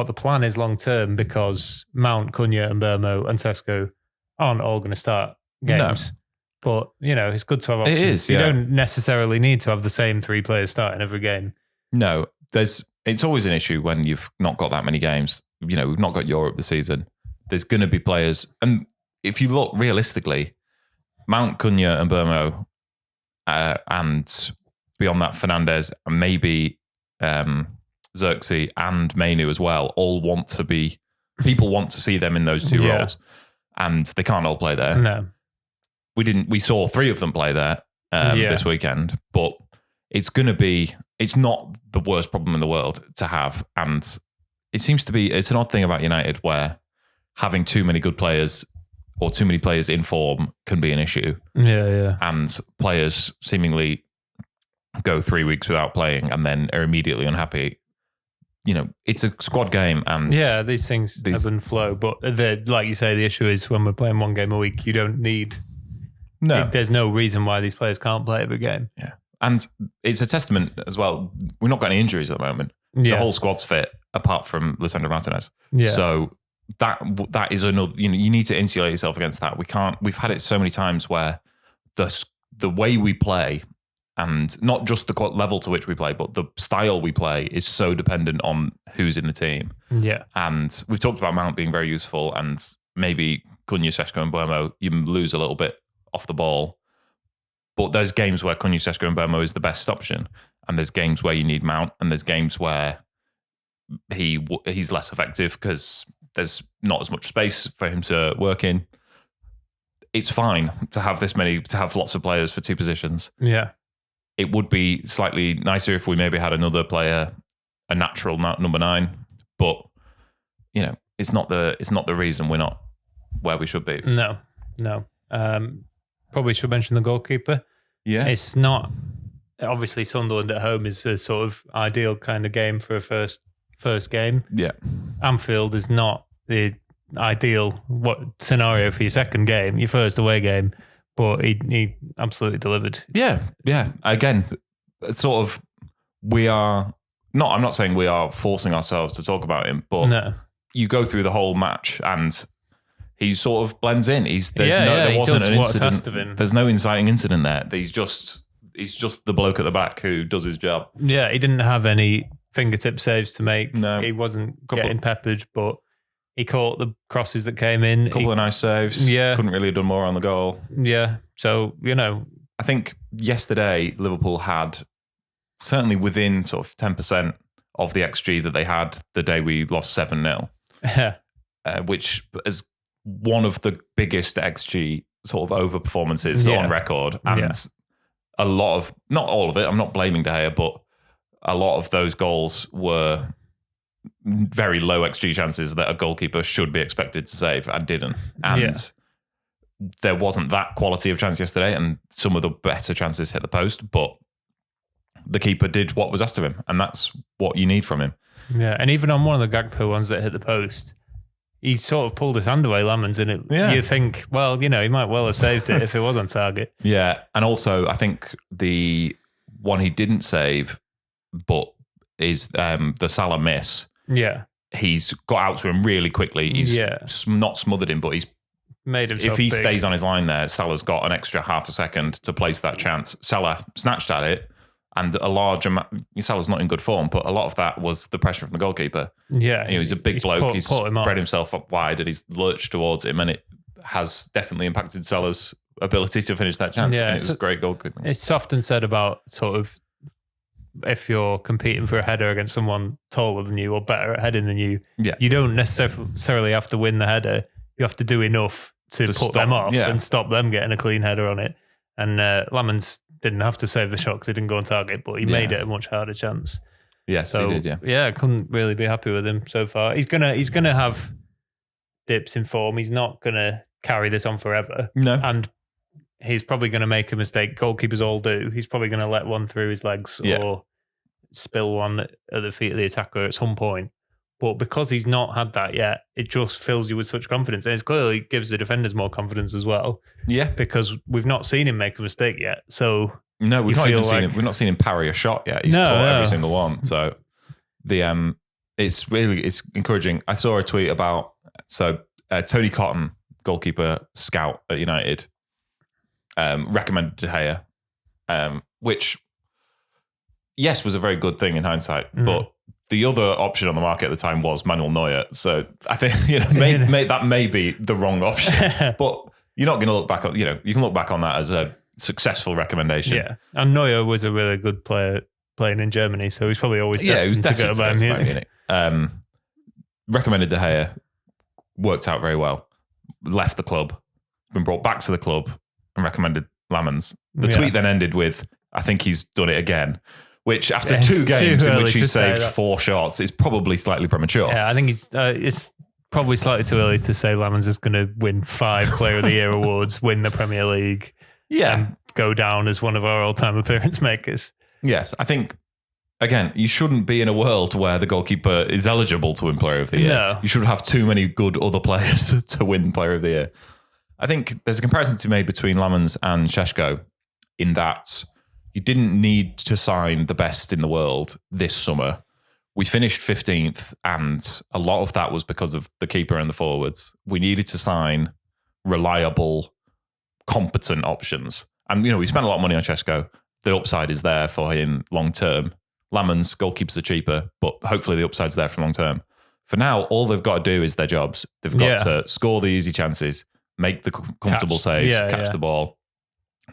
the plan is long term, because Mount, Cunha and Bermo and Tesco aren't all going to start games. No. But, it's good to have options. It is, You don't necessarily need to have the same 3 players starting every game. No, it's always an issue when you've not got that many games. We've not got Europe this season. There's going to be players. And if you look realistically, Mount, Cunha and Bermo, and beyond that, Fernandez and maybe Xerxes and Mainu as well, all want to be, people want to see them in those 2 roles, and they can't all play there. No. We saw 3 of them play there this weekend, but it's not the worst problem in the world to have. And it seems to be, it's an odd thing about United where having too many good players or too many players in form can be an issue. Yeah. And players seemingly go 3 weeks without playing and then are immediately unhappy. It's a squad game, and these things ebb and flow. But like you say, the issue is when we're playing 1 game a week, you don't need. No, there's no reason why these players can't play every game. Yeah, and it's a testament as well. We're not got any injuries at the moment. Yeah. The whole squad's fit, apart from Lisandro Martinez. Yeah. So that is another. You need to insulate yourself against that. We can't. We've had it so many times where the way we play, and not just the level to which we play, but the style we play is so dependent on who's in the team. Yeah. And we've talked about Mount being very useful, and maybe Cunha, Sesko and Bermo, you lose a little bit off the ball. But there's games where Cunha, Sesko and Bermo is the best option. And there's games where you need Mount, and there's games where he's less effective because there's not as much space for him to work in. It's fine to have lots of players for 2 positions. Yeah. It would be slightly nicer if we maybe had another player, a natural number 9, but it's not the reason we're not where we should be. No. Probably should mention the goalkeeper. Yeah, it's not obviously Sunderland at home is a sort of ideal kind of game for a first game. Yeah, Anfield is not the ideal scenario for your second game, your first away game. But he absolutely delivered. Yeah. Again, sort of, I'm not saying we are forcing ourselves to talk about him, but you go through the whole match and he sort of blends in. There wasn't an incident. There's no inciting incident there. He's just the bloke at the back who does his job. Yeah, he didn't have any fingertip saves to make. No. He wasn't getting peppered, but he caught the crosses that came in. A couple of nice saves. Yeah. Couldn't really have done more on the goal. Yeah. So, I think yesterday Liverpool had certainly within sort of 10% of the XG that they had the day we lost 7-0, which is one of the biggest XG sort of over performances on record. And a lot of, not all of it, I'm not blaming De Gea, but a lot of those goals were very low XG chances that a goalkeeper should be expected to save and didn't. And there wasn't that quality of chance yesterday, and some of the better chances hit the post, but the keeper did what was asked of him, and that's what you need from him. Yeah, and even on one of the Gakpo ones that hit the post, he sort of pulled his hand away, Lemons, and you think, well, he might well have saved it if it was on target. Yeah, and also I think the one he didn't save, but is the Salah miss. Yeah. He's got out to him really quickly. He's not smothered him, but he's made himself if he big. Stays on his line there, Salah's got an extra half a second to place that chance. Salah snatched at it And a large amount, Salah's not in good form, but a lot of that was the pressure from the goalkeeper. Yeah. He's a big bloke. He's put him off. spread himself up wide and he's lurched towards him, and it has definitely impacted Salah's ability to finish that chance. Yeah, and it was great goalkeeping. It's often said about sort of if you're competing for a header against someone taller than you or better at heading than you, you don't necessarily have to win the header. You have to do enough to put them off and stop them getting a clean header on it. And Lamans didn't have to save the shot because he didn't go on target, but he made it a much harder chance. Yes, he did. I couldn't really be happy with him so far. He's gonna have dips in form. He's not gonna carry this on forever. No, and he's probably going to make a mistake. Goalkeepers all do. He's probably going to let one through his legs or spill one at the feet of the attacker at some point. But because he's not had that yet, it just fills you with such confidence. And it clearly gives the defenders more confidence as well. Yeah. Because we've not seen him make a mistake yet. So no, we've not seen him parry a shot yet. He's caught every single one. So it's encouraging. I saw a tweet about Tony Cotton, goalkeeper scout at United, recommended De Gea, which, yes, was a very good thing in hindsight, but the other option on the market at the time was Manuel Neuer. So I think that may be the wrong option, but you're not going to look back on. You can look back on that as a successful recommendation. Yeah, and Neuer was a really good player playing in Germany, so he's probably always destined to go to Bayern Munich. Recommended De Gea, worked out very well. Left the club, been brought back to the club, and recommended Lamans. The tweet then ended with, "I think he's done it again," which after 2 games in which he saved 4 shots is probably slightly premature. Yeah, I think it's probably slightly too early to say Lamans is going to win 5 Player of the Year awards, win the Premier League, and go down as one of our all-time appearance makers. Yes, I think, again, you shouldn't be in a world where the goalkeeper is eligible to win Player of the Year. No. You shouldn't have too many good other players to win Player of the Year. I think there's a comparison to be made between Lamans and Šeško in that you didn't need to sign the best in the world this summer. We finished 15th, and a lot of that was because of the keeper and the forwards. We needed to sign reliable, competent options. And, we spent a lot of money on Šeško. The upside is there for him long term. Lamans, goalkeepers are cheaper, but hopefully the upside's there for long term. For now, all they've got to do is their jobs. They've got to score the easy chances, make the comfortable saves, catch the ball.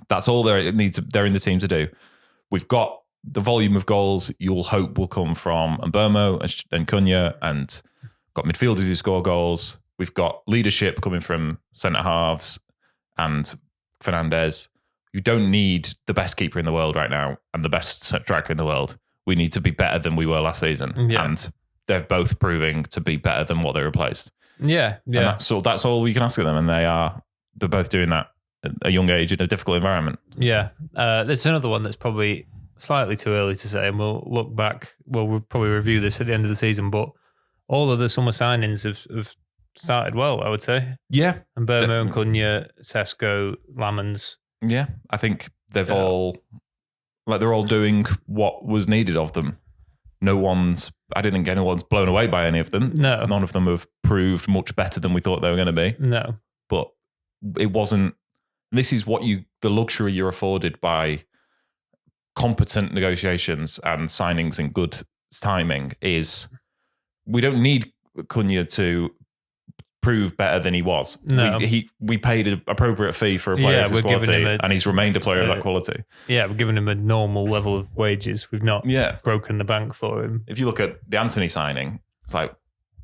That's all they're in the team to do. We've got the volume of goals you'll hope will come from Mbeumo and Cunha, and got midfielders who score goals. We've got leadership coming from centre-halves and Fernandes. You don't need the best keeper in the world right now and the best striker in the world. We need to be better than we were last season. Yeah. And they're both proving to be better than what they replaced. Yeah. And that's all we can ask of them. And they're both doing that at a young age in a difficult environment. Yeah. There's another one that's probably slightly too early to say, and we'll look back. We'll probably review this at the end of the season, but all of the summer signings have started well, I would say. Yeah. And Mbeumo and Cunha, Šeško, Lamans. Yeah. I think they're all doing what was needed of them. I didn't think anyone's blown away by any of them. No. None of them have proved much better than we thought they were going to be. No. But it wasn't, this is the luxury you're afforded by competent negotiations and signings and good timing is we don't need Cunha to prove better than he was. No. We paid an appropriate fee for a player of his quality, and he's remained a player of that quality. Yeah, we're giving him a normal level of wages. We've not broken the bank for him. If you look at the Anthony signing, it's like,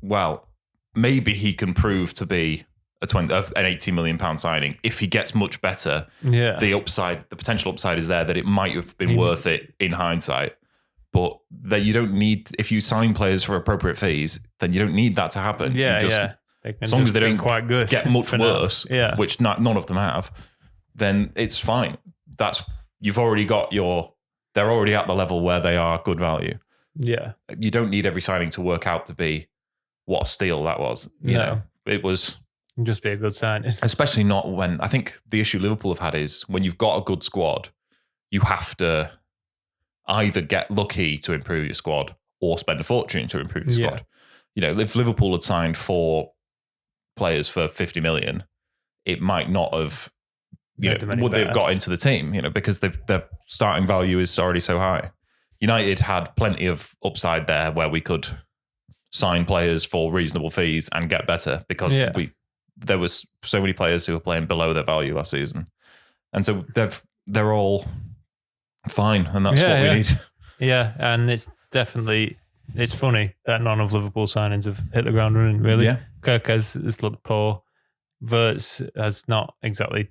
well, maybe he can prove to be an £80 million signing. If he gets much better, the potential upside is there that it might have been worth it in hindsight. But that you don't need, if you sign players for appropriate fees, then you don't need that to happen. As long as they don't quite good get much worse, which none of them have, then it's fine. They're already at the level where they are good value. Yeah. You don't need every signing to work out to be what a steal that was. You know, it was just be a good signing. Especially not when, I think the issue Liverpool have had is when you've got a good squad, you have to either get lucky to improve your squad or spend a fortune to improve your squad. If Liverpool had signed 4 players for 50 million, it might not have would they have got into the team? Because their starting value is already so high. United had plenty of upside there where we could sign players for reasonable fees and get better because there was so many players who were playing below their value last season, and so they're all fine, and that's what we need. Yeah, and it's funny that none of Liverpool signings have hit the ground running. Really, Kirk has looked poor. Wirtz has not exactly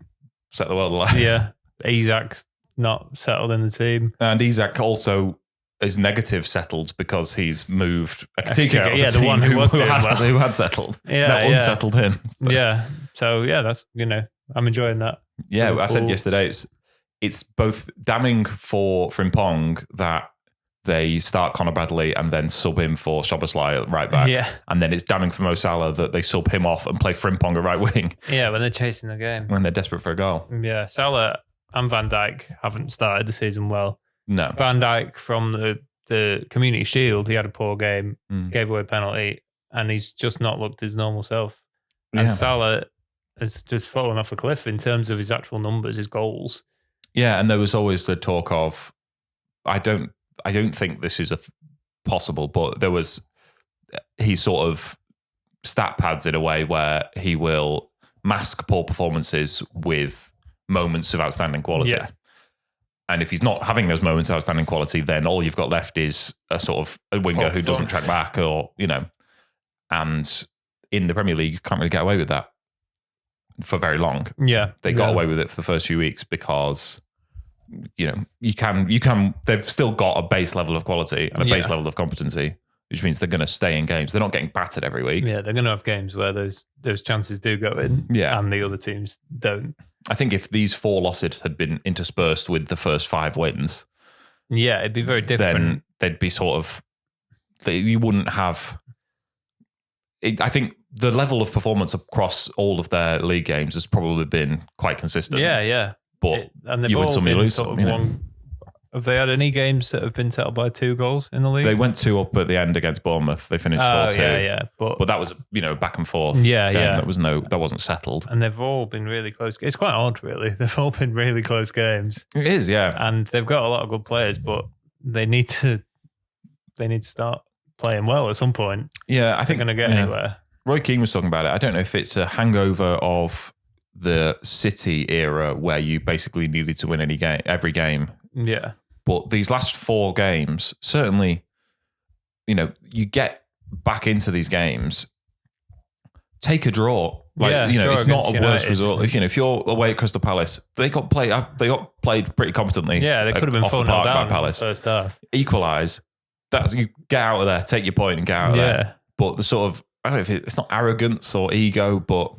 set the world alight. Yeah, Isak's not settled in the team, and Isak also is negative settled because he's moved Ekitike out of the one who had settled. He's now unsettled him. Yeah. So that's I'm enjoying that. Yeah, Liverpool. I said yesterday it's both damning for Frimpong that they start Conor Bradley and then sub him for Szoboszlai right back. Yeah. And then it's damning for Mo Salah that they sub him off and play Frimpong at right wing. Yeah, when they're chasing the game. When they're desperate for a goal. Yeah, Salah and Van Dijk haven't started the season well. No. Van Dijk from the Community Shield, he had a poor game, gave away a penalty, and he's just not looked his normal self. And Salah has just fallen off a cliff in terms of his actual numbers, his goals. Yeah, and there was always the talk of, I don't think this is possible, but he sort of stat pads in a way where he will mask poor performances with moments of outstanding quality. Yeah. And if he's not having those moments of outstanding quality, then all you've got left is a sort of a winger who doesn't track back and in the Premier League, you can't really get away with that for very long. Yeah. They got away with it for the first few weeks because, you can, they've still got a base level of quality and a base level of competency, which means they're going to stay in games. They're not getting battered every week. Yeah, they're going to have games where those chances do go in and the other teams don't. I think if these 4 losses had been interspersed with the first 5 wins, it'd be very different. Then they'd be you wouldn't have. I think the level of performance across all of their league games has probably been quite consistent. Yeah. But you win some, you lose some. Have they had any games that have been settled by 2 goals in the league? They went 2 up at the end against Bournemouth. They finished 4-2. Yeah. But that was back and forth. Yeah. That wasn't settled. And they've all been really close. It's quite odd, really. They've all been really close games. It is, yeah. And they've got a lot of good players, but they need to start playing well at some point. Yeah, I think they're going to get anywhere. Roy Keane was talking about it. I don't know if it's a hangover of the City era where you basically needed to win every game. Yeah. But these last 4 games, certainly, you get back into these games, take a draw. It's not a worse result. If you're away at Crystal Palace, they got played pretty competently. Yeah, they could have been 4-0 down by Palace. First half. Equalise. You get out of there, take your point and get out of there. But the sort of, I don't know if it's not arrogance or ego, but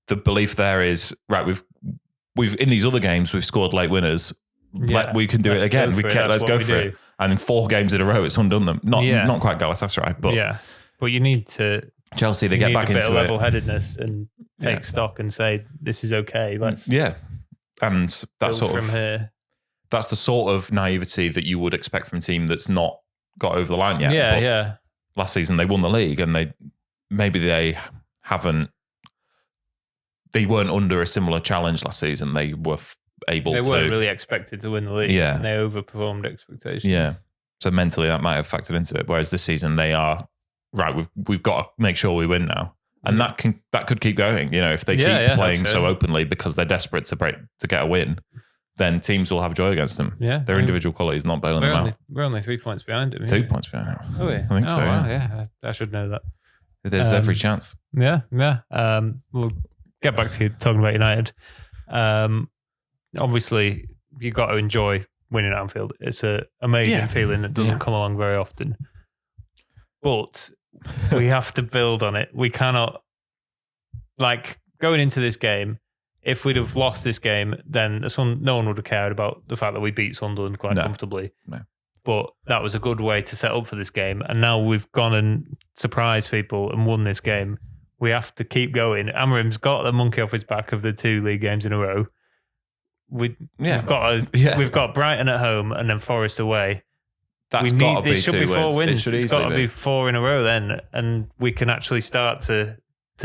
the belief there is, right, we've in these other games, we've scored late winners. We can do it again. Let's go for it. And in 4 games in a row, it's undone them. Not quite Galatasaray, but but you need to Chelsea. They get back into it. Level-headedness and take stock and say this is okay. Let's and that sort from here. That's the sort of naivety that you would expect from a team that's not got over the line yet. Yeah. Last season they won the league, and they weren't under a similar challenge last season. They were able to. They weren't really expected to win the league. Yeah. And they overperformed expectations. Yeah. So mentally that might have factored into it. Whereas this season they are, right, we've got to make sure we win now. And that could keep going. If they keep playing so openly because they're desperate to get a win, then teams will have joy against them. Yeah. Their individual qualities not bailing them out. We're only 3 points behind them. 2 points behind them. Oh, yeah. I think so. Wow, yeah. I should know that. There's every chance. Yeah. We'll get back to talking about United. Obviously, you've got to enjoy winning at Anfield. It's an amazing feeling that doesn't come along very often. But we have to build on it. We cannot, going into this game, if we'd have lost this game, then no one would have cared about the fact that we beat Sunderland quite comfortably. No. But that was a good way to set up for this game. And now we've gone and surprised people and won this game. We have to keep going. Amarim's got the monkey off his back of the 2 league games in a row. We've got Brighton at home and then Forest away. This should be 4 wins. It's got to be 4 in a row then, and we can actually start to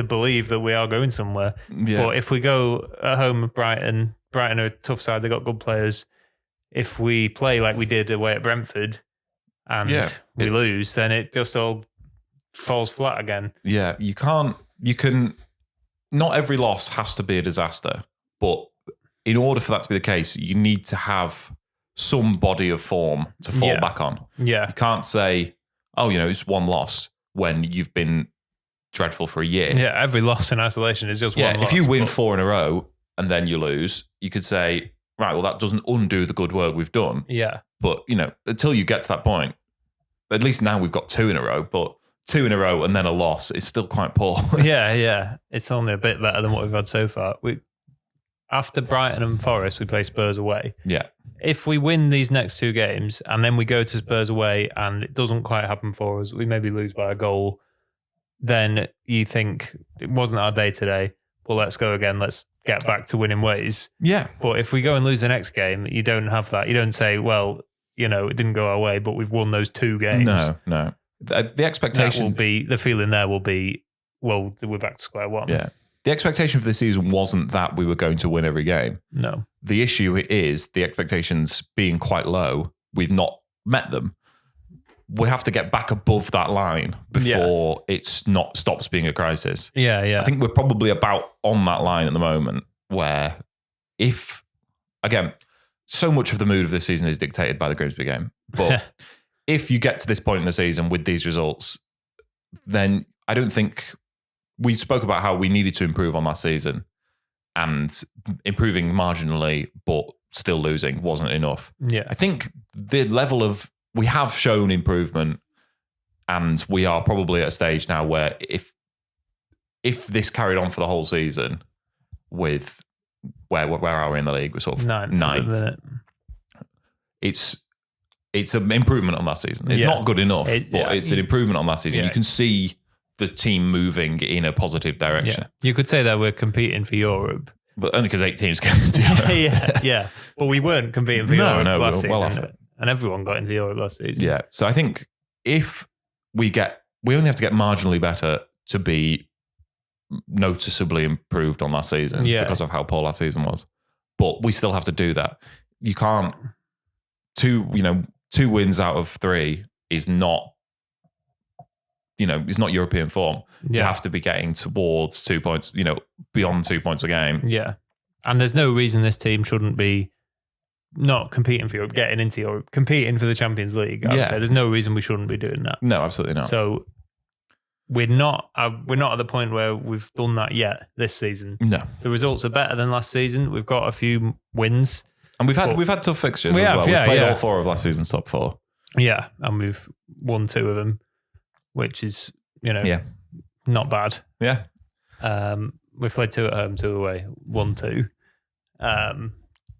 believe that we are going somewhere. Yeah. But if we go at home at Brighton, Brighton are a tough side. They got good players. If we play like we did away at Brentford and we lose, then it just all falls flat again. Yeah, not every loss has to be a disaster, but in order for that to be the case, you need to have some body of form to fall back on. Yeah. You can't say, oh, it's one loss when you've been dreadful for a year. Yeah, every loss in isolation is just one loss. If you win 4 in a row and then you lose, you could say, right, well, that doesn't undo the good work we've done. Yeah. But, until you get to that point, at least now we've got 2 in a row, but 2 in a row and then a loss is still quite poor. Yeah. It's only a bit better than what we've had so far. After Brighton and Forest, we play Spurs away. Yeah. If we win these next 2 games and then we go to Spurs away and it doesn't quite happen for us, we maybe lose by a goal, then you think it wasn't our day today. Well, let's go again. Let's get back to winning ways. Yeah. But if we go and lose the next game, you don't have that. You don't say, well, it didn't go our way, but we've won those 2 games. No. The expectation the feeling there will be, well, we're back to square one. Yeah. The expectation for this season wasn't that we were going to win every game. No. The issue is the expectations being quite low. We've not met them. We have to get back above that line before it's not stops being a crisis. Yeah. I think we're probably about on that line at the moment where so much of the mood of this season is dictated by the Grimsby game. But if you get to this point in the season with these results, then I don't think we spoke about how we needed to improve on last season, and improving marginally, but still losing wasn't enough. Yeah. I think the level of, we have shown improvement, and we are probably at a stage now where if this carried on for the whole season with where are we in the league? We're sort of ninth. It's an improvement on last season. It's not good enough, but it's an improvement on last season. You can see the team moving in a positive direction. Yeah. You could say that we're competing for Europe. But only because 8 teams came into Europe. Yeah. But we weren't competing for Europe last season. Well off it. And everyone got into Europe last season. Yeah. So I think if we only have to get marginally better to be noticeably improved on last season because of how poor last season was. But we still have to do that. You can't, 2 wins out of 3 is not, it's not European form. Yeah. You have to be getting towards 2 points, beyond 2 points a game. Yeah. And there's no reason this team shouldn't be not competing for Europe, getting into Europe, competing for the Champions League. I would say there's no reason we shouldn't be doing that. No, absolutely not. So we're not at the point where we've done that yet this season. No. The results are better than last season. We've got a few wins. And we've had tough fixtures as well. We've played all 4 of last season's top 4. Yeah. And we've won 2 of them, which is, not bad. Yeah. We've played 2 at home, 2 away, 1-2.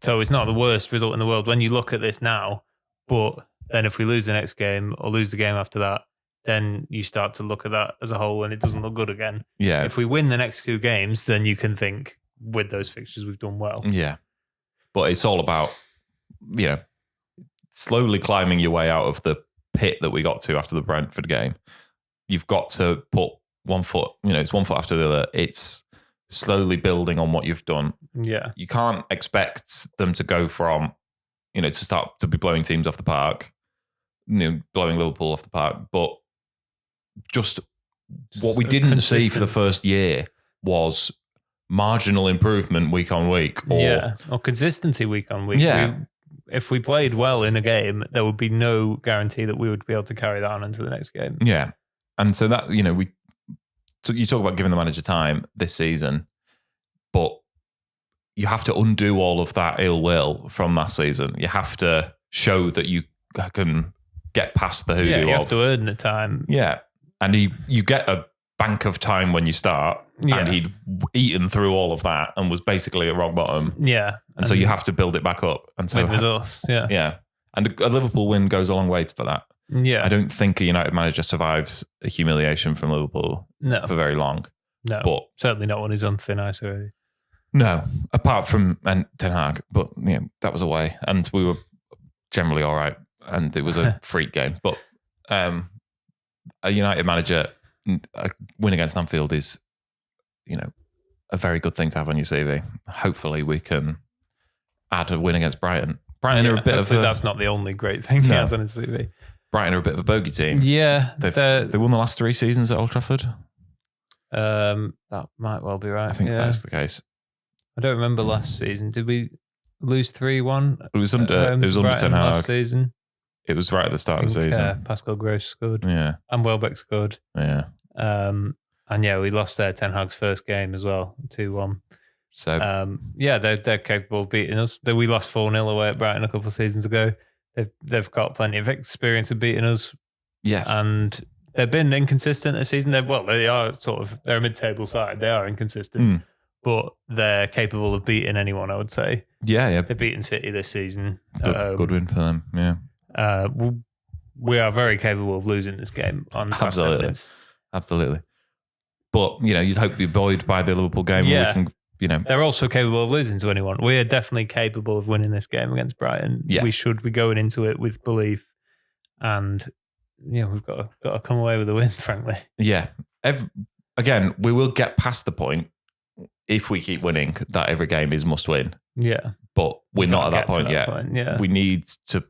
So it's not the worst result in the world when you look at this now. But then if we lose the next game or lose the game after that, then you start to look at that as a whole and it doesn't look good again. Yeah. If we win the next 2 games, then you can think with those fixtures we've done well. Yeah. But it's all about, slowly climbing your way out of the pit that we got to after the Brentford game. You've got to put one foot, it's one foot after the other. It's slowly building on what you've done. Yeah. You can't expect them to go from, to start to be blowing teams off the park, blowing Liverpool off the park. But just what we didn't see for the first year was marginal improvement week on week. Or consistency week on week. Yeah. If we played well in a game, there would be no guarantee that we would be able to carry that on into the next game. Yeah. And so that, you talk about giving the manager time this season, but you have to undo all of that ill will from last season. You have to show that you can get past the hoodoo. Yeah, you have to earn the time. Yeah. And you get a bank of time when you start, and he'd eaten through all of that and was basically at rock bottom. Yeah. And so you have to build it back up. And so with results, Yeah. And a Liverpool win goes a long way for that. Yeah. I don't think a United manager survives a humiliation from Liverpool for very long. No. But certainly not when he's on thin ice already. No, apart from Ten Hag, but that was away, and we were generally all right, and it was a freak game. But a United manager, a win against Anfield is, a very good thing to have on your CV. Hopefully, we can add a win against Brighton. Brighton are a bit of that's not the only great thing he has on his CV. Brighton are a bit of a bogey team. Yeah. They won the last 3 seasons at Old Trafford. That might well be right. I think that's the case. I don't remember last season. Did we lose 3-1? It was under Ten Hag last season. It was right at the start of the season. Pascal Gross scored. Yeah. And Welbeck scored. Yeah. And we lost Ten Hag's first game as well, 2-1. So they're capable of beating us. We lost 4-0 away at Brighton a couple of seasons ago. They've got plenty of experience of beating us. Yes. And they've been inconsistent this season. They're a mid-table side. They are inconsistent, but they're capable of beating anyone, I would say. Yeah. They've beaten City this season. Good win for them. Yeah. We are very capable of losing this game on past 10 minutes. Absolutely. But, you'd hope to be buoyed by the Liverpool game. Yeah. Where we can, They're also capable of losing to anyone. We are definitely capable of winning this game against Brighton. Yes. We should be going into it with belief. And, we've got to come away with a win, frankly. Yeah. Again, we will get past the point, if we keep winning, that every game is must win. Yeah. But we're not at that point yet. Yeah. We need to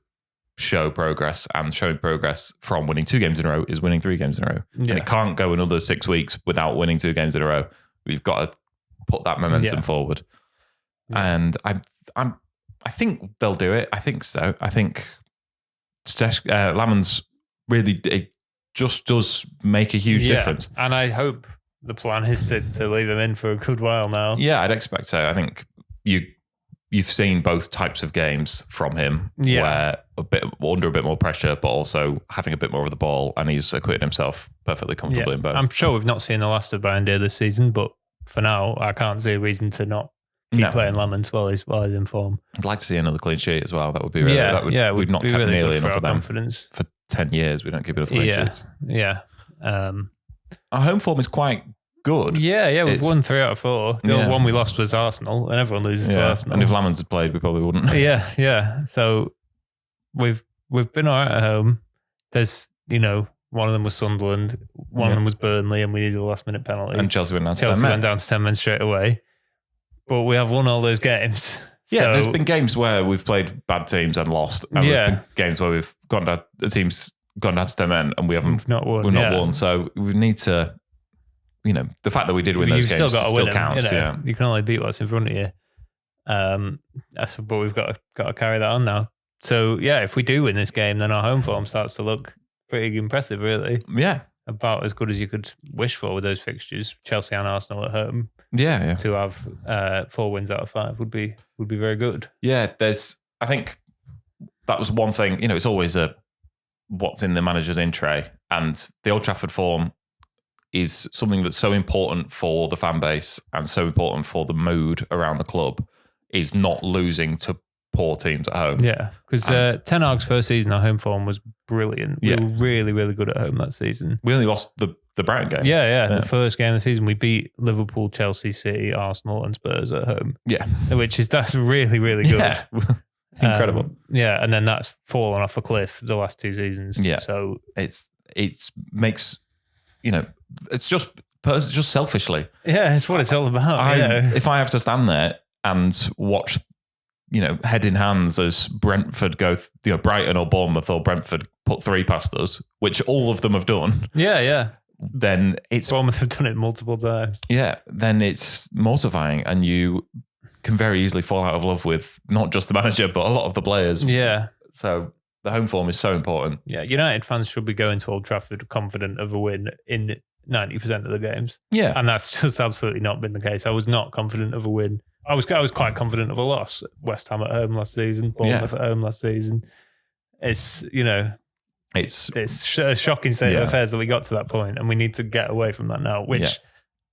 show progress, and showing progress from winning 2 games in a row is winning 3 games in a row. Yeah. And it can't go another 6 weeks without winning 2 games in a row. We've got to put that momentum forward. Yeah. And I think they'll do it. I think so. I think Lammens really, it just does make a huge difference. And I hope the plan is to leave him in for a good while now. Yeah, I'd expect so. I think you've seen both types of games from him, where under a bit more pressure, but also having a bit more of the ball, and he's acquitted himself perfectly comfortably in both. I'm sure we've not seen the last of Brian Day this season, but for now, I can't see a reason to not keep playing Lammens while he's in form. I'd like to see another clean sheet as well. That would be really, we've not kept really nearly enough of them confidence. For 10 years. We don't keep enough clean sheets. Yeah. Our home form is quite good. Yeah, we've won 3 out of 4. The only one we lost was Arsenal, and everyone loses to Arsenal. And if Lammens had played, we probably wouldn't. Yeah. So we've been all right at home. There's, one of them was Sunderland, one of them was Burnley, and we needed a last minute penalty. And Chelsea went down to 10 men straight away. But we have won all those games. Yeah, there's been games where we've played bad teams and lost. And there's been games where we've gone down, the team's gone down to 10 men and we've not won. So we need to, the fact that we did win those games still counts. You can only beat what's in front of you. But we've got to carry that on now. So if we do win this game, then our home form starts to look pretty impressive, really. Yeah. About as good as you could wish for with those fixtures. Chelsea and Arsenal at home. Yeah. To have 4 wins out of 5 would be very good. Yeah, I think that was one thing, it's always what's in the manager's in tray, and the Old Trafford form is something that's so important for the fan base and so important for the mood around the club, is not losing to poor teams at home. Yeah, because Ten Hag's first season, our home form was brilliant. We were really, really good at home that season. We only lost the Brighton game. Yeah. The first game of the season, we beat Liverpool, Chelsea, City, Arsenal, and Spurs at home. Yeah, that's really, really good. Yeah. Incredible. And then that's fallen off a cliff the last 2 seasons. Yeah, so it makes it's just selfishly. Yeah, it's what it's all about. If I have to stand there and watch, head in hands as Brentford go, Brighton or Bournemouth or Brentford put 3 past us, which all of them have done. Yeah. Then it's Bournemouth have done it multiple times. Yeah, then it's mortifying, and you can very easily fall out of love with not just the manager but a lot of the players. Yeah. So the home form is so important. Yeah, United fans should be going to Old Trafford confident of a win in 90% of the games. Yeah, and that's just absolutely not been the case. I was not confident of a win. I was quite confident of a loss. West Ham at home last season, Bournemouth at home last season. It's it's a shocking state of affairs that we got to that point, and we need to get away from that now. Which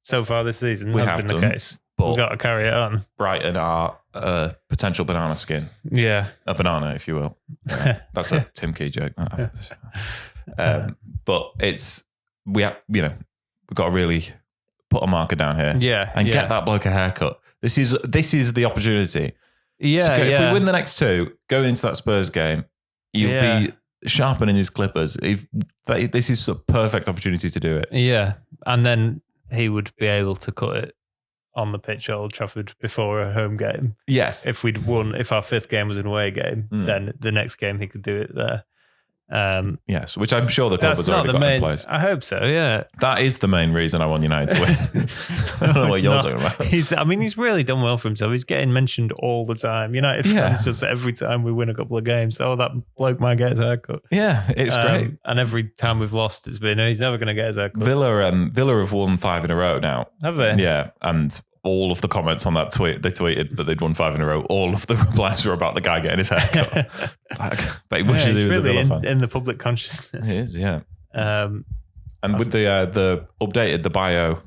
so far this season has been the case. But we've got to carry it on. Brighton are a potential banana skin. Yeah, a banana, if you will. That's a Tim Key joke. But we've got to really put a marker down here. Yeah, and get that bloke a haircut. This is the opportunity. Yeah, If we win the next 2, going into that Spurs game, you'll be sharpening his clippers. This is a perfect opportunity to do it. Yeah, and then he would be able to cut it on the pitch at Old Trafford before a home game. Yes. If our fifth game was an away game, then the next game he could do it there. Yes, which I'm sure the club has already got in place. I hope so, yeah. That is the main reason I want United to win. I don't know what you're talking about. He's really done well for himself. He's getting mentioned all the time. United fans just every time we win a couple of games, that bloke might get his haircut. Yeah, it's great. And every time we've lost, it's been, he's never going to get his haircut. Villa have won 5 in a row now. Have they? Yeah, and all of the comments on that tweet, they tweeted that they'd won 5 in a row. All of the replies were about the guy getting his haircut. But he wishes he was really a Villa fan. in the public consciousness. It is, yeah. And with the updated, the bio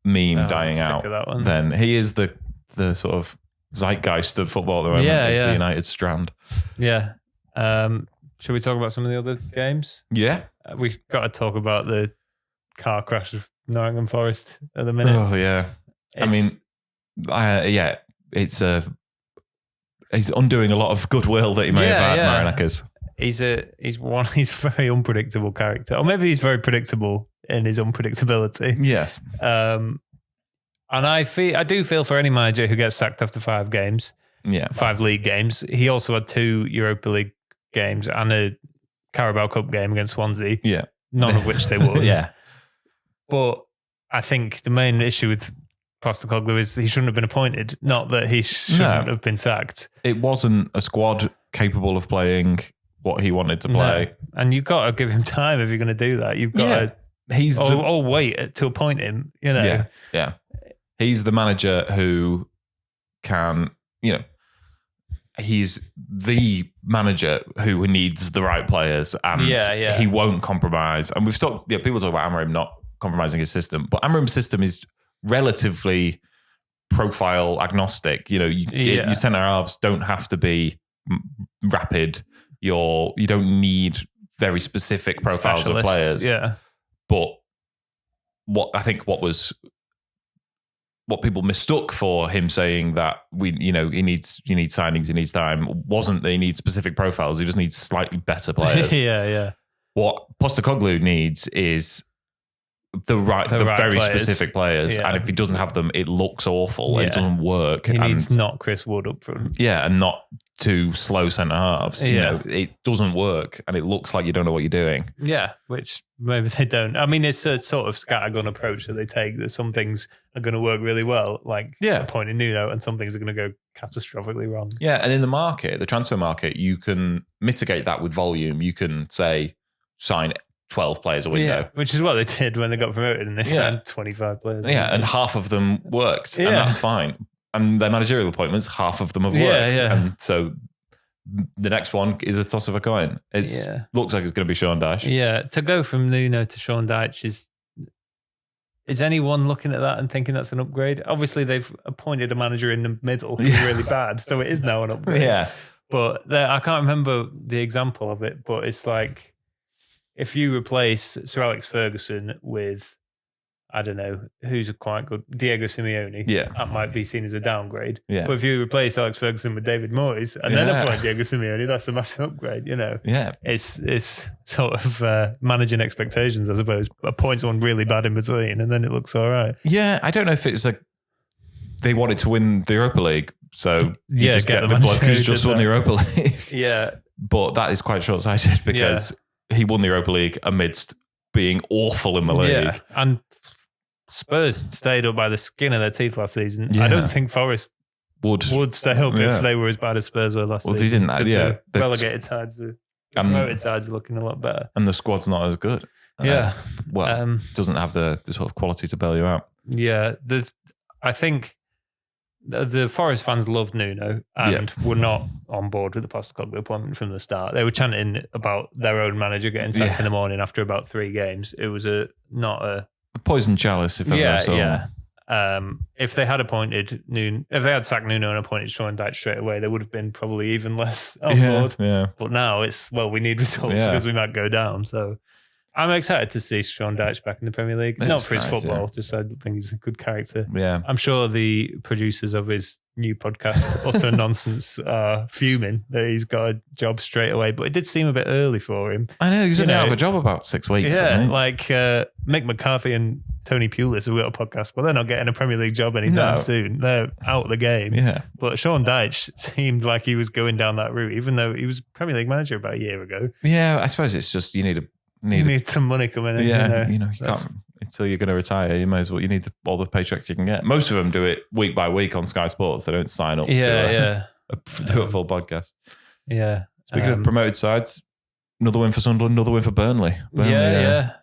meme dying out, then he is the sort of zeitgeist of football at the moment. It's the United strand. Yeah. Should we talk about some of the other games? Yeah. We've got to talk about the car crash of Nottingham Forest at the minute. Oh, yeah. It's he's undoing a lot of goodwill that he may have had, Marinakis. He's a very unpredictable character, or maybe he's very predictable in his unpredictability. Yes, and I do feel for any manager who gets sacked after 5 games. Yeah, 5 league games. He also had 2 Europa League games and a Carabao Cup game against Swansea. Yeah, none of which they won. Yeah, but I think the main issue with Postecoglou is he shouldn't have been appointed, not that he shouldn't have been sacked. It wasn't a squad capable of playing what he wanted to play. No. And you've got to give him time if you're going to do that. You've got to wait to appoint him, you know. Yeah. He's the manager who can, he's the manager who needs the right players and he won't compromise. And we've talked, people talk about Amorim not compromising his system, but Amorim's system is relatively profile agnostic. Your centre halves don't have to be rapid. You don't need very specific profiles of players. Yeah. But what people mistook for him saying that he needs signings, he needs time, wasn't that he needs specific profiles. He just needs slightly better players. Yeah. What Postecoglou needs is the very players. Specific players, and if he doesn't have them, it looks awful. It doesn't work. He needs not Chris Wood up front. Yeah, and not 2 slow centre halves. It doesn't work, and it looks like you don't know what you're doing. Yeah, which maybe they don't. I mean, it's a sort of scattergun approach that they take. That some things are going to work really well, like appointing Nuno, and some things are going to go catastrophically wrong. Yeah, and in the transfer market, you can mitigate that with volume. You can say sign 12 players a window. Which is what they did when they got promoted and they signed 25 players. Yeah, and half of them worked, and that's fine. And their managerial appointments, half of them have worked. And so the next one is a toss of a coin. It looks like it's going to be Sean Dyche. Yeah, to go from Nuno to Sean Dyche is anyone looking at that and thinking that's an upgrade? Obviously, they've appointed a manager in the middle who's really bad, so it is now an upgrade. Yeah. But I can't remember the example of it, but it's like, if you replace Sir Alex Ferguson with, I don't know, who's quite good, Diego Simeone, that might be seen as a downgrade. Yeah. But if you replace Alex Ferguson with David Moyes and then appoint Diego Simeone, that's a massive upgrade, Yeah. It's sort of managing expectations, I suppose. Appoint someone really bad in between and then it looks all right. Yeah, I don't know if it's they wanted to win the Europa League, so you just get the bloke who's just won the Europa League. Yeah. But that is quite short-sighted because he won the Europa League amidst being awful in the league. Yeah, and Spurs stayed up by the skin of their teeth last season. Yeah. I don't think Forest would stay up if they were as bad as Spurs were last season. Well, they didn't. The relegated sides, promoted sides are looking a lot better. And the squad's not as good. Doesn't have the sort of quality to bail you out. Yeah, I think the Forest fans loved Nuno and were not on board with the Postecoglou appointment from the start. They were chanting about their own manager getting sacked in the morning after about 3 games. It was not a poison chalice, if ever I saw. If they had appointed Nuno, if they had sacked Nuno and appointed Sean Dyche straight away, they would have been probably even less on board. Yeah. But now it's, we need results because we might go down. So I'm excited to see Sean Dyche back in the Premier League. Not for his football, just I think he's a good character. Yeah. I'm sure the producers of his new podcast, Utter Nonsense, are fuming that he's got a job straight away. But it did seem a bit early for him. I know, he's only out of a job about 6 weeks. Yeah, like Mick McCarthy and Tony Pulis, who got a podcast, but they're not getting a Premier League job anytime soon. They're out of the game. Yeah. But Sean Dyche seemed like he was going down that route, even though he was Premier League manager about a year ago. Yeah, I suppose it's just you need some money coming in. Yeah, you can't until you're going to retire. You may as well. You need all the paychecks you can get. Most of them do it week by week on Sky Sports. They don't sign up to do a full podcast. Yeah. Speaking of promoted sides, another win for Sunderland, another win for Burnley.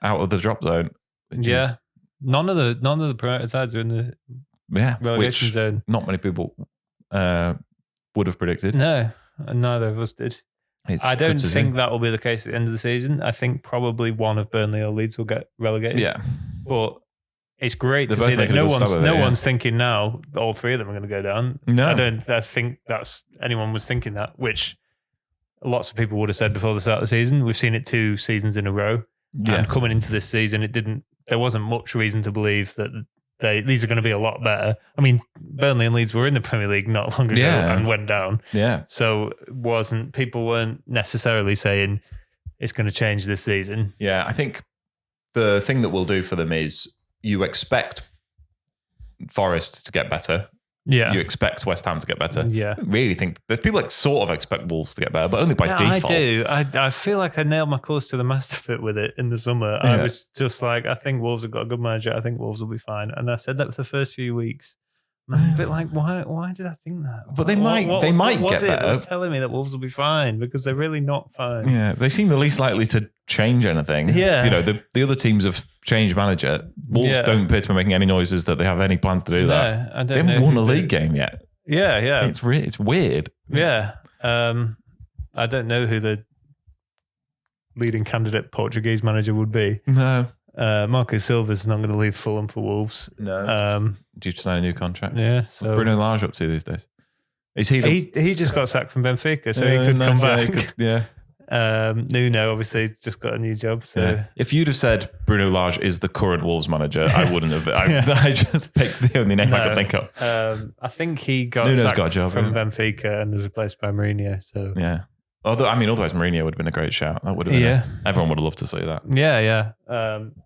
Out of the drop zone. None of the promoted sides are in the relegation zone. Not many people would have predicted. No, neither of us did. I don't think that will be the case at the end of the season. I think probably one of Burnley or Leeds will get relegated. Yeah. But it's great to see that no one's thinking now that all three of them are going to go down. No. I think that's anyone was thinking that, which lots of people would have said before the start of the season. We've seen it 2 seasons in a row. Yeah. And coming into this season, there wasn't much reason to believe that these are going to be a lot better. I mean, Burnley and Leeds were in the Premier League not long ago and went down. Yeah. So people weren't necessarily saying it's going to change this season. Yeah, I think the thing that we'll do for them is you expect Forest to get better. Yeah. You expect West Ham to get better. Yeah. I really think that people sort of expect Wolves to get better, but only by default. I do. I feel like I nailed my close to the master bit with it in the summer. Yeah. I was just like, I think Wolves have got a good manager. I think Wolves will be fine. And I said that for the first few weeks. I'm a bit like, why did I think that? But they might get better. It was telling me that Wolves will be fine because they're really not fine. Yeah, they seem the least likely to change anything. Yeah. You know, the other teams have changed manager. Wolves don't appear to be making any noises that they have any plans to do that. They haven't won a league game yet. Yeah. It's weird. Yeah. I don't know who the leading candidate Portuguese manager would be. No. Marco Silva's not going to leave Fulham for Wolves. No. Due to sign a new contract. Yeah. So what's Bruno Lage up to these days? Is he just got sacked from Benfica, so he could come back. Yeah. Nuno obviously just got a new job. So if you'd have said Bruno Lage is the current Wolves manager, I wouldn't have. I just picked the only name I could think of. I think he got sacked from Benfica and was replaced by Mourinho. So yeah. Otherwise Mourinho would have been a great shout. That would have been everyone would have loved to see that. Yeah.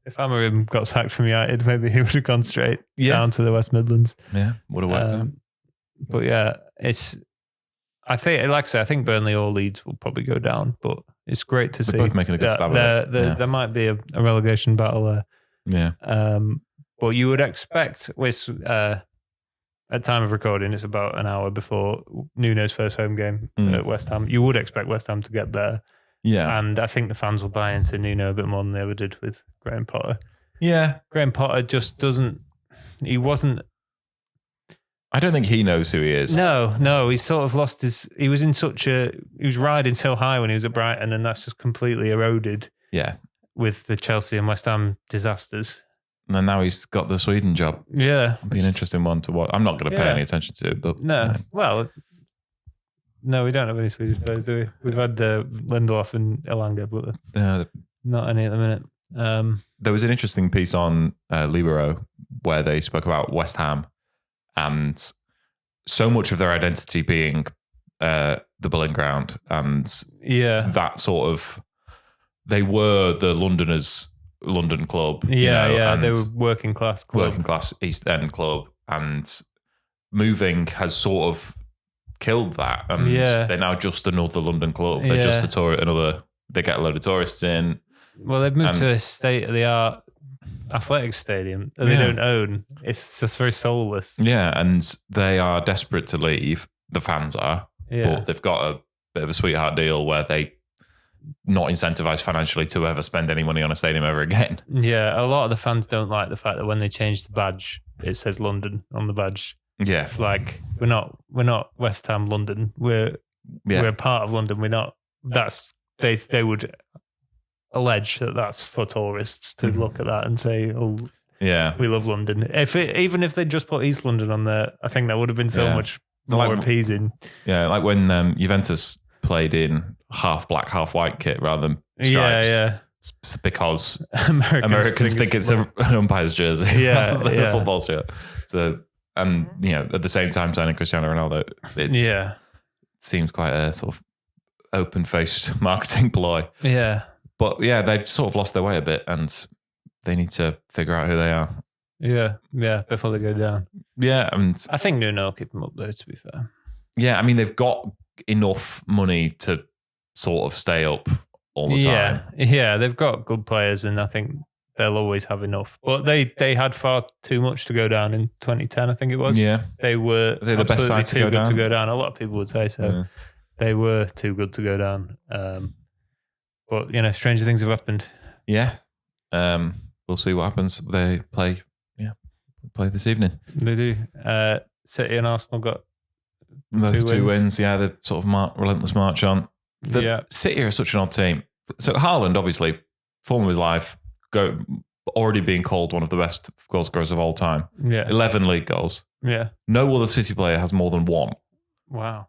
If Amorim got sacked from United, maybe he would have gone straight down to the West Midlands. Yeah, would have worked out. But yeah, I think Burnley or Leeds will probably go down, but it's great to see. They're both making a good stab at it. There might be a relegation battle there. Yeah. But you would expect at time of recording, it's about an hour before Nuno's first home game at West Ham. You would expect West Ham to get there. Yeah. And I think the fans will buy into Nuno a bit more than they ever did with Graham Potter. Yeah. Graham Potter just he don't think he knows who he is. No, he sort of lost he was riding so high when he was at Brighton, and that's just completely eroded. Yeah. With the Chelsea and West Ham disasters. And now he's got the Sweden job. Yeah. It'll be an interesting one to watch. I'm not going to pay any attention to it, but... No. Well, no, we don't have any Swedish players, do we? We've had Lindelof and Elanga, but not any at the minute. There was an interesting piece on Libero where they spoke about West Ham and so much of their identity being the Bulling Ground and that sort of... They were the London club. Yeah. They were working class club. Working class East End club. And moving has sort of killed that. And they're now just another London club. They're just they get a load of tourists in. Well, they've moved to a state-of-the-art athletics stadium that they don't own. It's just very soulless. Yeah, and they are desperate to leave. The fans are. Yeah. But they've got a bit of a sweetheart deal where they not incentivized financially to ever spend any money on a stadium ever again. Yeah, a lot of the fans don't like the fact that when they change the badge, it says London on the badge. Yeah, it's like we're not West Ham London. We're part of London. We're not. That's they would allege that that's for tourists to look at that and say, oh, yeah, we love London. Even if they just put East London on there, I think that would have been so much more appeasing. Yeah, like when Juventus played in half black, half white kit rather than stripes. Yeah. It's because Americans think it's an umpire's jersey, a football shirt. So, and at the same time signing Cristiano Ronaldo, it seems quite a sort of open-faced marketing ploy. Yeah, but they've sort of lost their way a bit, and they need to figure out who they are. Yeah, before they go down. Yeah, and I think Nuno will keep them up there, to be fair. Yeah, I mean, they've got enough money to sort of stay up all the time. Yeah, they've got good players, and I think they'll always have enough. But they had far too much to go down in 2010, I think it was. Yeah. They were They're the best side too good to go down. A lot of people would say so. Yeah. They were too good to go down. But, stranger things have happened. Yeah. We'll see what happens. They play this evening. They do. City and Arsenal got Those two wins. Yeah, the sort of relentless march on. Yeah. City are such an odd team. So Haaland, obviously, form of his life, already being called one of the best goal scorers of all time. Yeah. 11 league goals. Yeah. No other City player has more than one. Wow.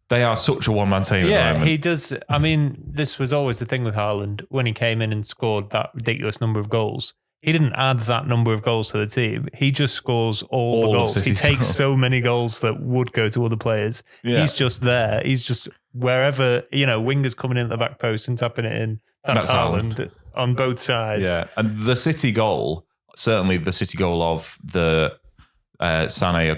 They are such a one-man team at the moment. He does. I mean, this was always the thing with Haaland. When he came in and scored that ridiculous number of goals, he didn't add that number of goals to the team. He just scores all the goals. He takes so many goals that would go to other players. Yeah. He's just there. He's just wherever, wingers coming in at the back post and tapping it in. That's Haaland on both sides. Yeah. And the City goal, certainly the City goal of the Sané,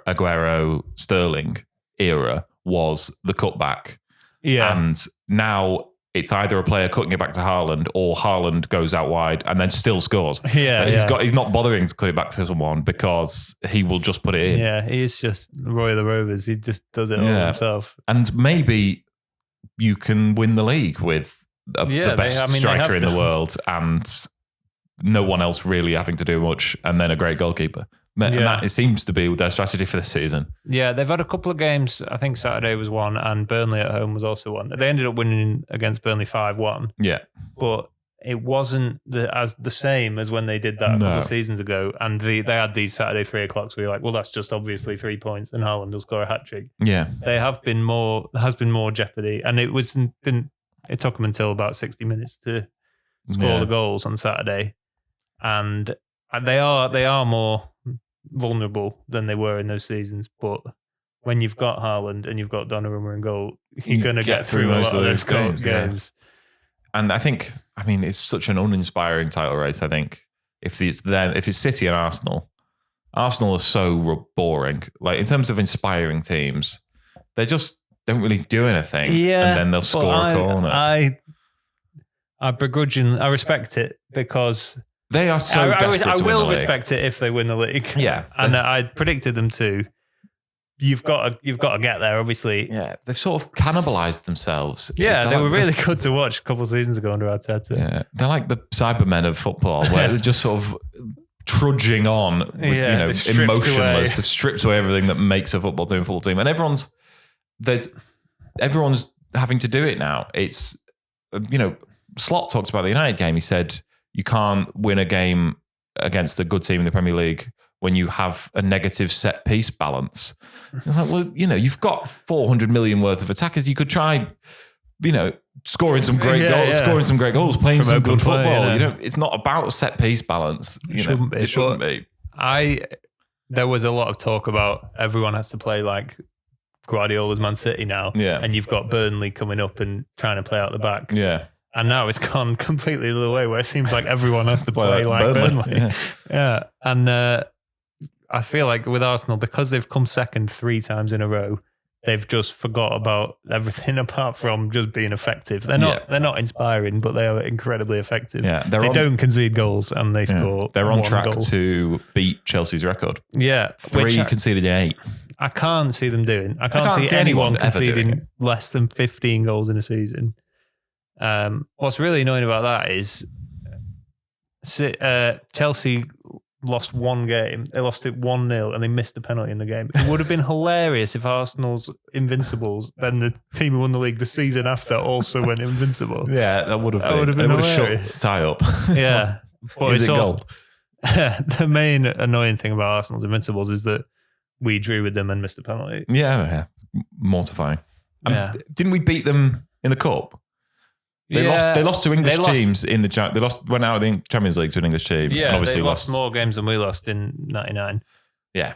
Aguero, Sterling era was the cutback. Yeah. And now it's either a player cutting it back to Haaland or Haaland goes out wide and then still scores. Yeah, he's not bothering to cut it back to someone because he will just put it in. Yeah, he's just Roy of the Rovers. He just does it all himself. And maybe you can win the league with the best striker in the world and no one else really having to do much, and then a great goalkeeper. And that it seems to be their strategy for this season. Yeah, they've had a couple of games. I think Saturday was one, and Burnley at home was also one. They ended up winning against Burnley 5-1. Yeah, but it wasn't the same as when they did that a couple of seasons ago. And they had these Saturday 3:00. So you're like, well, that's just obviously 3 points, and Haaland will score a hat trick. Yeah, there has been more jeopardy, and it took them until about 60 minutes to score the goals on Saturday, and they are more vulnerable than they were in those seasons. But when you've got Haaland and you've got Donnarumma in goal, you're going to get through most of those games. Yeah. And I think, it's such an uninspiring title race. I think if it's City and Arsenal are so boring. Like in terms of inspiring teams, they just don't really do anything. Yeah, and then they'll score a corner. I begrudgingly, I respect it because they are so desperate to win the league. I will respect it if they win the league. Yeah. And I predicted them to. You've got to get there, obviously. Yeah. They've sort of cannibalized themselves. Yeah, they were really good to watch a couple of seasons ago under Arteta. Yeah. They're like the Cybermen of football, where they're just sort of trudging on, emotionless. They've stripped away everything that makes a football team. And everyone's having to do it now. It's, Slot talked about the United game. He said, you can't win a game against a good team in the Premier League when you have a negative set piece balance. It's like, well, you've got 400 million worth of attackers. You could try, scoring some great goals, playing some good football. It's not about set piece balance. It shouldn't be. There was a lot of talk about everyone has to play like Guardiola's Man City now. Yeah. And you've got Burnley coming up and trying to play out the back. Yeah. And now it's gone completely the other way where it seems like everyone has to play like Burnley. Yeah. And I feel like with Arsenal, because they've come second 3 times in a row, they've just forgot about everything apart from just being effective. They're not inspiring, but they are incredibly effective. Yeah, they don't concede goals and they score. They're on track to beat Chelsea's record. Yeah. 3 conceded in 8. I can't see them doing. I can't see anyone conceding less than 15 goals in a season. What's really annoying about that is Chelsea lost one game. They lost it 1-0 and they missed a penalty in the game. It would have been hilarious if Arsenal's Invincibles, then the team who won the league the season after also went invincible. Yeah, that would have been hilarious. Shut tie up. Yeah. But is it goal? The main annoying thing about Arsenal's Invincibles is that we drew with them and missed a penalty. Yeah. Mortifying. Didn't we beat them in the Cup? They lost to English teams in the went out of the Champions League to an English team. Yeah, and obviously they lost more games than we lost in 99. Yeah.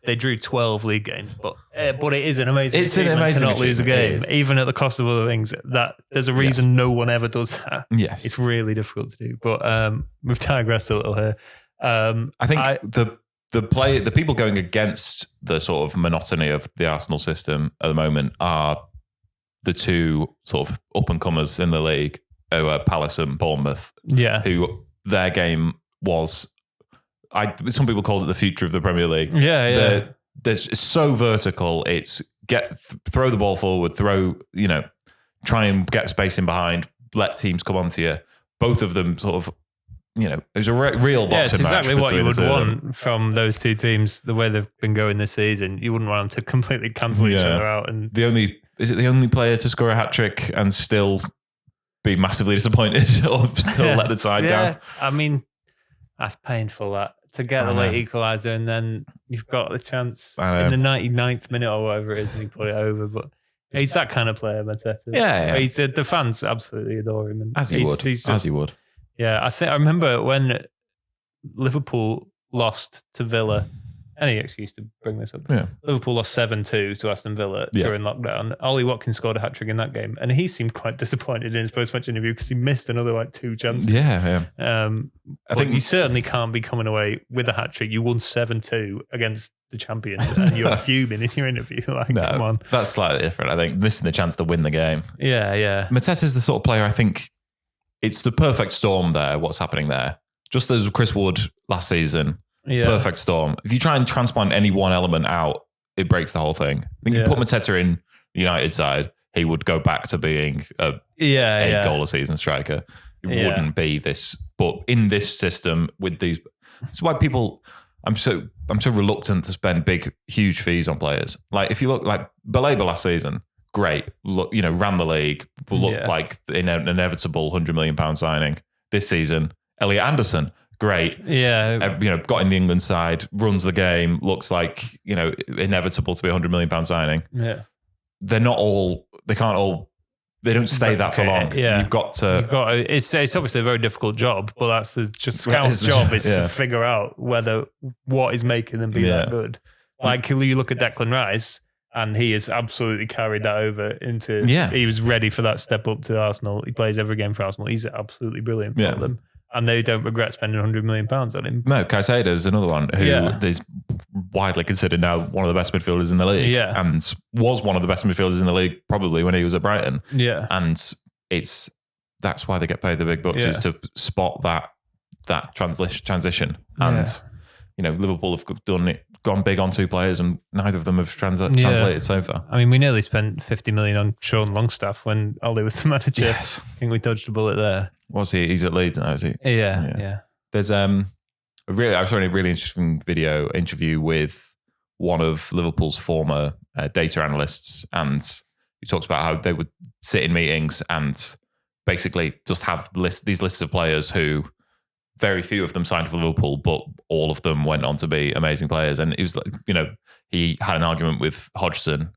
They drew 12 league games, but it is an amazing to not lose a game, even at the cost of other things. That there's a reason no one ever does that. Yes. It's really difficult to do. But we've digressed a little here. I think the people going against the sort of monotony of the Arsenal system at the moment are the two sort of up and comers in the league, who are Palace and Bournemouth. Yeah, who their game was. Some people called it the future of the Premier League. Yeah. It's so vertical. It's throw the ball forward, try and get space in behind, let teams come onto you. Both of them sort of, it was a real boxing match. It's exactly what you would between the two of want from those two teams, the way they've been going this season. You wouldn't want them to completely cancel each other out. And is it the only player to score a hat-trick and still be massively disappointed or still let the side down? I mean, that's painful, that. To get the late equaliser and then you've got the chance in the 99th minute or whatever it is and you put it over. But he's that kind of player, Mateta. Yeah. He's the fans absolutely adore him. And as he would. Yeah, I remember when Liverpool lost to Villa. Any excuse to bring this up. Yeah. Liverpool lost 7-2 to Aston Villa during lockdown. Ollie Watkins scored a hat-trick in that game, and he seemed quite disappointed in his post-match interview because he missed another 2 chances. Yeah. I think you certainly can't be coming away with a hat-trick. You won 7-2 against the champions, and you're fuming in your interview. Come on. That's slightly different. I think missing the chance to win the game. Yeah. Mateta's the sort of player, I think, it's the perfect storm there, what's happening there. Just as Chris Wood last season, perfect storm. If you try and transplant any one element out, it breaks the whole thing. I think you put Mateta in the United side, he would go back to being a goal a season striker. It wouldn't be this. But in this system, with these, that's why I'm so reluctant to spend huge fees on players. Like if you look like Baleba last season, great. Look, ran the league, looked like an inevitable £100 million signing. This season, Elliot Anderson, great. Yeah. Got in the England side, runs the game, looks like, inevitable to be £100 million signing. Yeah. They don't stay that for long. Yeah. You've got to. It's obviously a very difficult job, but that's the scout's job is to figure out what is making them be that good. Like you look at Declan Rice, and he has absolutely carried that over into. Yeah. He was ready for that step up to Arsenal. He plays every game for Arsenal. He's absolutely brilliant for them. And they don't regret spending £100 million on him. No, Caicedo is another one who is widely considered now one of the best midfielders in the league, and was one of the best midfielders in the league probably when he was at Brighton. Yeah, and that's why they get paid the big bucks is to spot that transition. And Liverpool have gone big on 2 players, and neither of them have translated so far. I mean, we nearly spent 50 million on Sean Longstaff when Ollie was the manager. Yes, I think we dodged a bullet there. Was he? He's at Leeds now, is he? Yeah. There's I saw a really interesting interview with one of Liverpool's former data analysts, and he talks about how they would sit in meetings and basically just have these lists of players who very few of them signed for Liverpool, but all of them went on to be amazing players. And it was like, he had an argument with Hodgson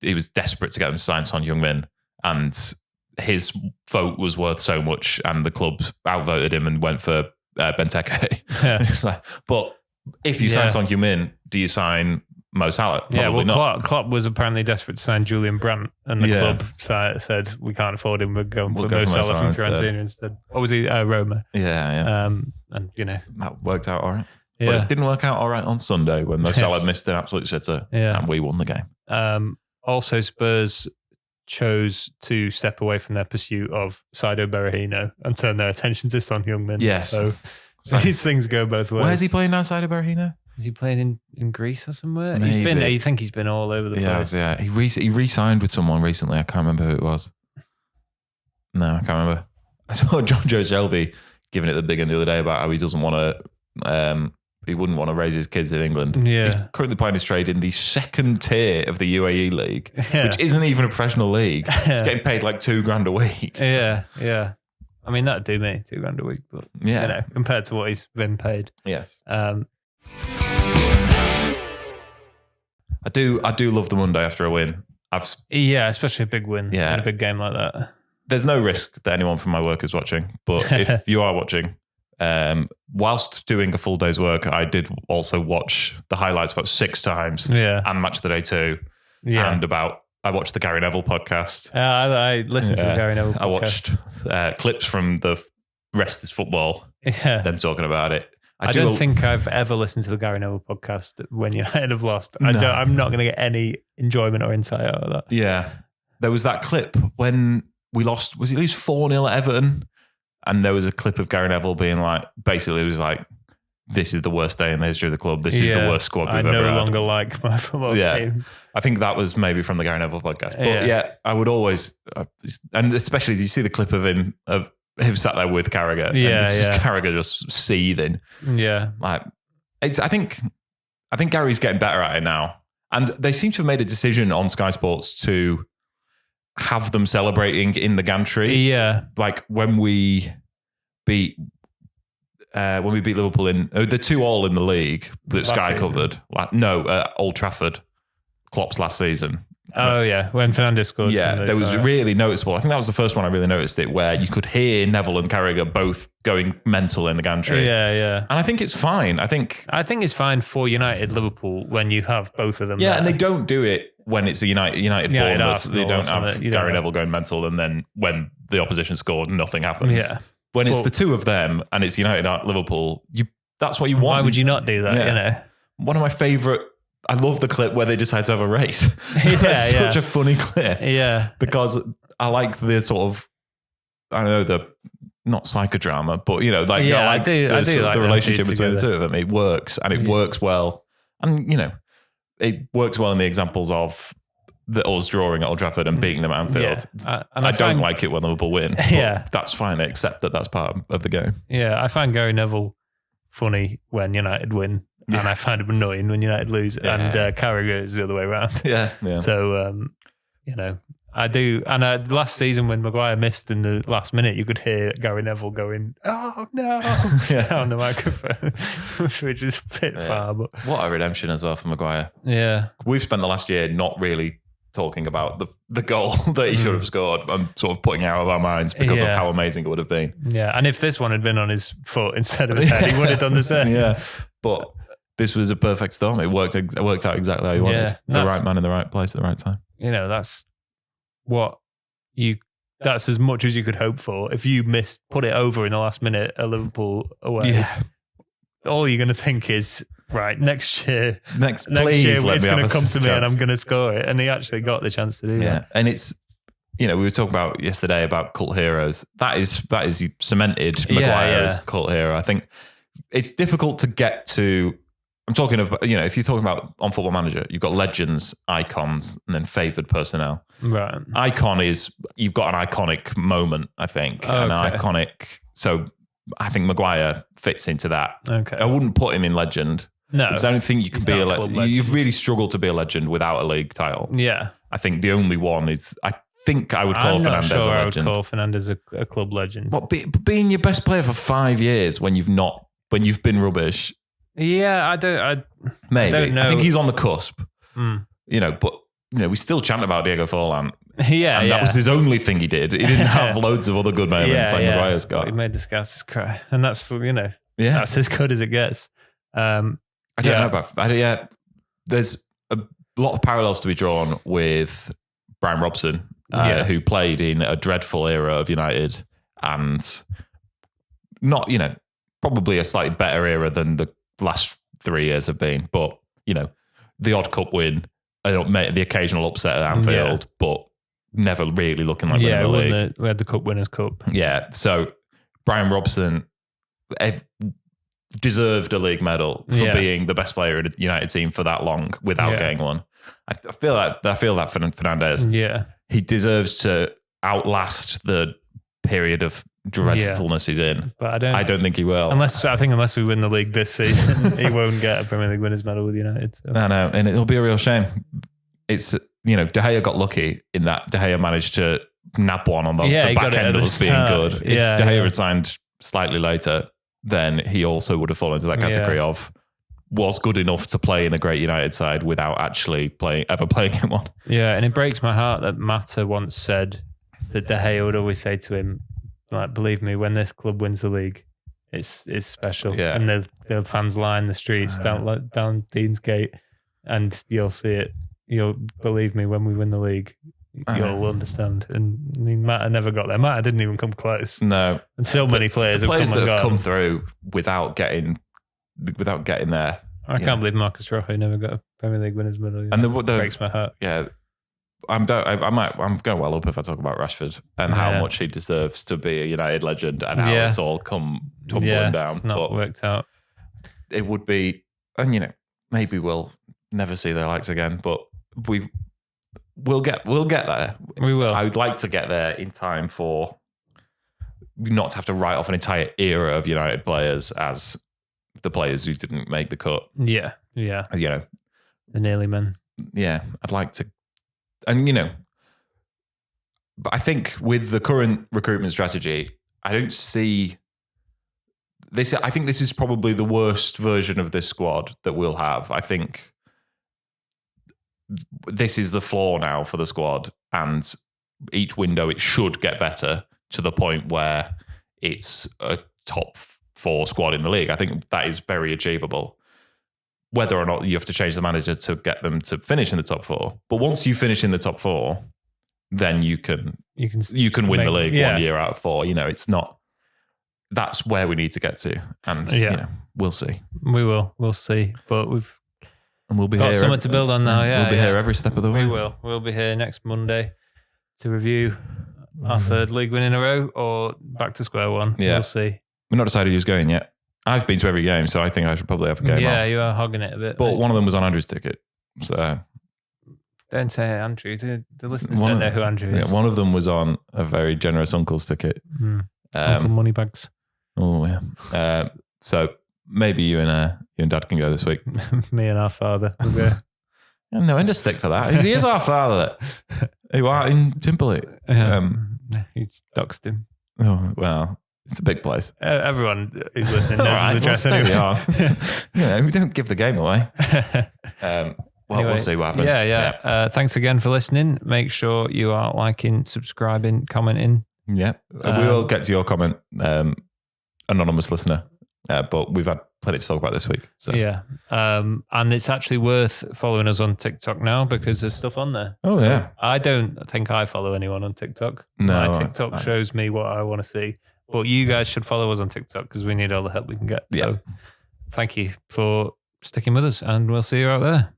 he was desperate to get them to sign Son Heung-min, and his vote was worth so much, and the club outvoted him and went for Benteke. Yeah. But if you sign Son Heung-min, do you sign Mo Salah? Probably not. Klopp was apparently desperate to sign Julian Brandt, and the club said we can't afford him. We're going for Mo Salah from Fiorentina instead. Or was he Roma? Yeah. And that worked out all right. Yeah. But it didn't work out all right on Sunday when Mo Salah missed an absolute sitter, and we won the game. Also, Spurs chose to step away from their pursuit of Saido Berahino and turn their attention to Son Heung-min. Yes. So these things go both ways. Where's he playing now, Saido Berahino? Is he playing in Greece or somewhere? Maybe. I think he's been all over the place. Yeah. He re-signed with someone recently. I can't remember who it was. No, I can't remember. I saw John Joe Shelby giving it the big one the other day about how he doesn't want to... he wouldn't want to raise his kids in England. Yeah. He's currently playing his trade in the second tier of the UAE league, which isn't even a professional league. He's getting paid like $2,000 a week. Yeah. I mean, that'd do me $2,000 a week, but compared to what he's been paid. Yes. I do love the Monday after a win. Especially a big win in a big game like that. There's no risk that anyone from my work is watching, but if you are watching, whilst doing a full day's work, I did also watch the highlights about 6 times and Match the Day 2. And I watched the Gary Neville podcast. I listened to the Gary Neville podcast. I watched clips from the Rest is Football them talking about it. I don't think I've ever listened to the Gary Neville podcast when United have lost. I'm not going to get any enjoyment or insight out of that. Yeah. There was that clip when we lost, was it lose 4-0 at Everton? And there was a clip of Gary Neville being like, basically it was like, this is the worst day in the history of the club. This is the worst squad we've ever had. I no longer like my football team. I think that was maybe from the Gary Neville podcast. But I would always, and especially, you see the clip of him sat there with Carragher. And it's just Carragher just seething. Yeah. Like, I think Gary's getting better at it now. And they seem to have made a decision on Sky Sports to have them celebrating in the gantry. Yeah. Like when we beat Liverpool in the 2-2 in the league that Sky covered. Old Trafford, Klopp's last season. Oh yeah, when Fernandes scored. Yeah, there was really noticeable. I think that was the first one I really noticed it, where you could hear Neville and Carragher both going mental in the gantry. Yeah. And I think it's fine. I think it's fine for United Liverpool when you have both of them. Yeah, there. and they don't do it when it's a United Bournemouth. They don't have Gary Neville going mental, and then when the opposition scored, nothing happens. Yeah. When it's the two of them and it's United at Liverpool, that's what you want. Why would you not do that? Yeah. You know, one of my favourite. I love the clip where they decide to have a race. It's such a funny clip. Yeah, because I like the sort of, I don't know, the not psychodrama, but I like the relationship between the two of them. It works, and it works well, and it works well in the examples of us drawing at Old Trafford and beating them at Anfield. Yeah. I don't like it when Liverpool win. But that's fine. I accept that that's part of the game. Yeah, I find Gary Neville funny when United win, and I find him annoying when United lose. Yeah. And Carragher is the other way around. Yeah. So I do. And last season when Maguire missed in the last minute, you could hear Gary Neville going, "Oh no!" on the microphone, which is a bit far. But what a redemption as well for Maguire. Yeah, we've spent the last year not really talking about the goal that he should have scored. I'm sort of putting it out of our minds because of how amazing it would have been. Yeah, and if this one had been on his foot instead of his head, he would have done the same. Yeah, but this was a perfect storm. It worked out exactly how you wanted. The right man in the right place at the right time. That's that's as much as you could hope for. If you put it over in the last minute at Liverpool away, all you're going to think is, right, next year it's going to come to me and I'm going to score it. And he actually got the chance to do that. And it's, we were talking about yesterday about cult heroes. That is cemented Maguire as cult hero. I think it's difficult to get to. I'm talking about, if you're talking about on Football Manager, you've got legends, icons, and then favoured personnel. Right. Icon is, you've got an iconic moment, I think. So I think Maguire fits into that. Okay. I wouldn't put him in legend. No. Because I don't think you can be a legend. You've really struggled to be a legend without a league title. Yeah. I think the only one is, I think I would call Fernandes a legend. I would call Fernandes a club legend. But being your best player for 5 years when you've been rubbish. Yeah, I maybe. I don't know. I think he's on the cusp. But we still chant about Diego Forlan. And that was his only thing he did. He didn't have loads of other good moments like Maguire's got. He made the Scousers cry, and that's that's as good as it gets. I don't know about. There's a lot of parallels to be drawn with Brian Robson, who played in a dreadful era of United, and not probably a slightly better era than the last 3 years have been, but the odd cup win, the occasional upset at Anfield, but never really looking like winning the league. We had the Cup Winners' Cup. Yeah, so Brian Robson deserved a league medal for being the best player in a United team for that long without getting one. I feel that for Fernandes. Yeah, he deserves to outlast the period of dreadfulness he's in, but I don't think he will. Unless we win the league this season, he won't get a Premier League winners medal with United. So. I know, and it'll be a real shame. It's De Gea got lucky in that De Gea managed to nab one on the back end of us being good. If De Gea had signed slightly later, then he also would have fallen into that category of was good enough to play in a great United side without actually ever playing in one. Yeah, and it breaks my heart that Mata once said that De Gea would always say to him, like, believe me, when this club wins the league, it's special. Yeah. And the fans line the streets down Deansgate, and you'll see it. You'll believe me, when we win the league, you'll understand. And Matt never got there. Matt didn't even come close. No. And so many players that have gone. come through without getting there. I can't believe Marcus Rojo never got a Premier League winners medal. And it breaks my heart. Yeah. I'm going well up if I talk about Rashford and how much he deserves to be a United legend and how it's all come tumbling down. It's not worked out. It would be, and maybe we'll never see their likes again, but we'll get there. We will. I would like to get there in time for not to have to write off an entire era of United players as the players who didn't make the cut. Yeah. The nearly men. Yeah, I'd like to. And, but I think with the current recruitment strategy, I don't see this. I think this is probably the worst version of this squad that we'll have. I think this is the floor now for the squad, and each window it should get better to the point where it's a top 4 squad in the league. I think that is very achievable. Whether or not you have to change the manager to get them to finish in the top 4. But once you finish in the top 4, then you can win the league 1 year out of 4. It's not. That's where we need to get to, and we'll see. We'll see. But we'll be got here. Something to build on now. Yeah, we'll be here every step of the way. We will. We'll be here next Monday to review our 3rd league win in a row, or back to square one. Yeah. We'll see. We're not decided who's going yet. I've been to every game, so I think I should probably have a game off. Yeah, you are hogging it a bit. But mate. one of them was on Andrew's ticket. So don't say Andrew. The listeners don't know who Andrew is. Yeah, one of them was on a very generous uncle's ticket. Uncle Moneybags. Oh, yeah. So maybe you and Dad can go this week. Me and our father will go. No end of stick for that. He is our father. Who are in Timperley. He's doxed him. Oh, well. It's a big place. Everyone who's listening knows his address anyway. We don't give the game away. Anyway, we'll see what happens. Yeah. Thanks again for listening. Make sure you are liking, subscribing, commenting. Yeah. We will get to your comment, anonymous listener. But we've had plenty to talk about this week. So. Yeah. And it's actually worth following us on TikTok now because there's stuff on there. Oh, yeah. I don't think I follow anyone on TikTok. No. My TikTok shows me what I want to see. But you guys should follow us on TikTok because we need all the help we can get. Yeah. So thank you for sticking with us and we'll see you out there.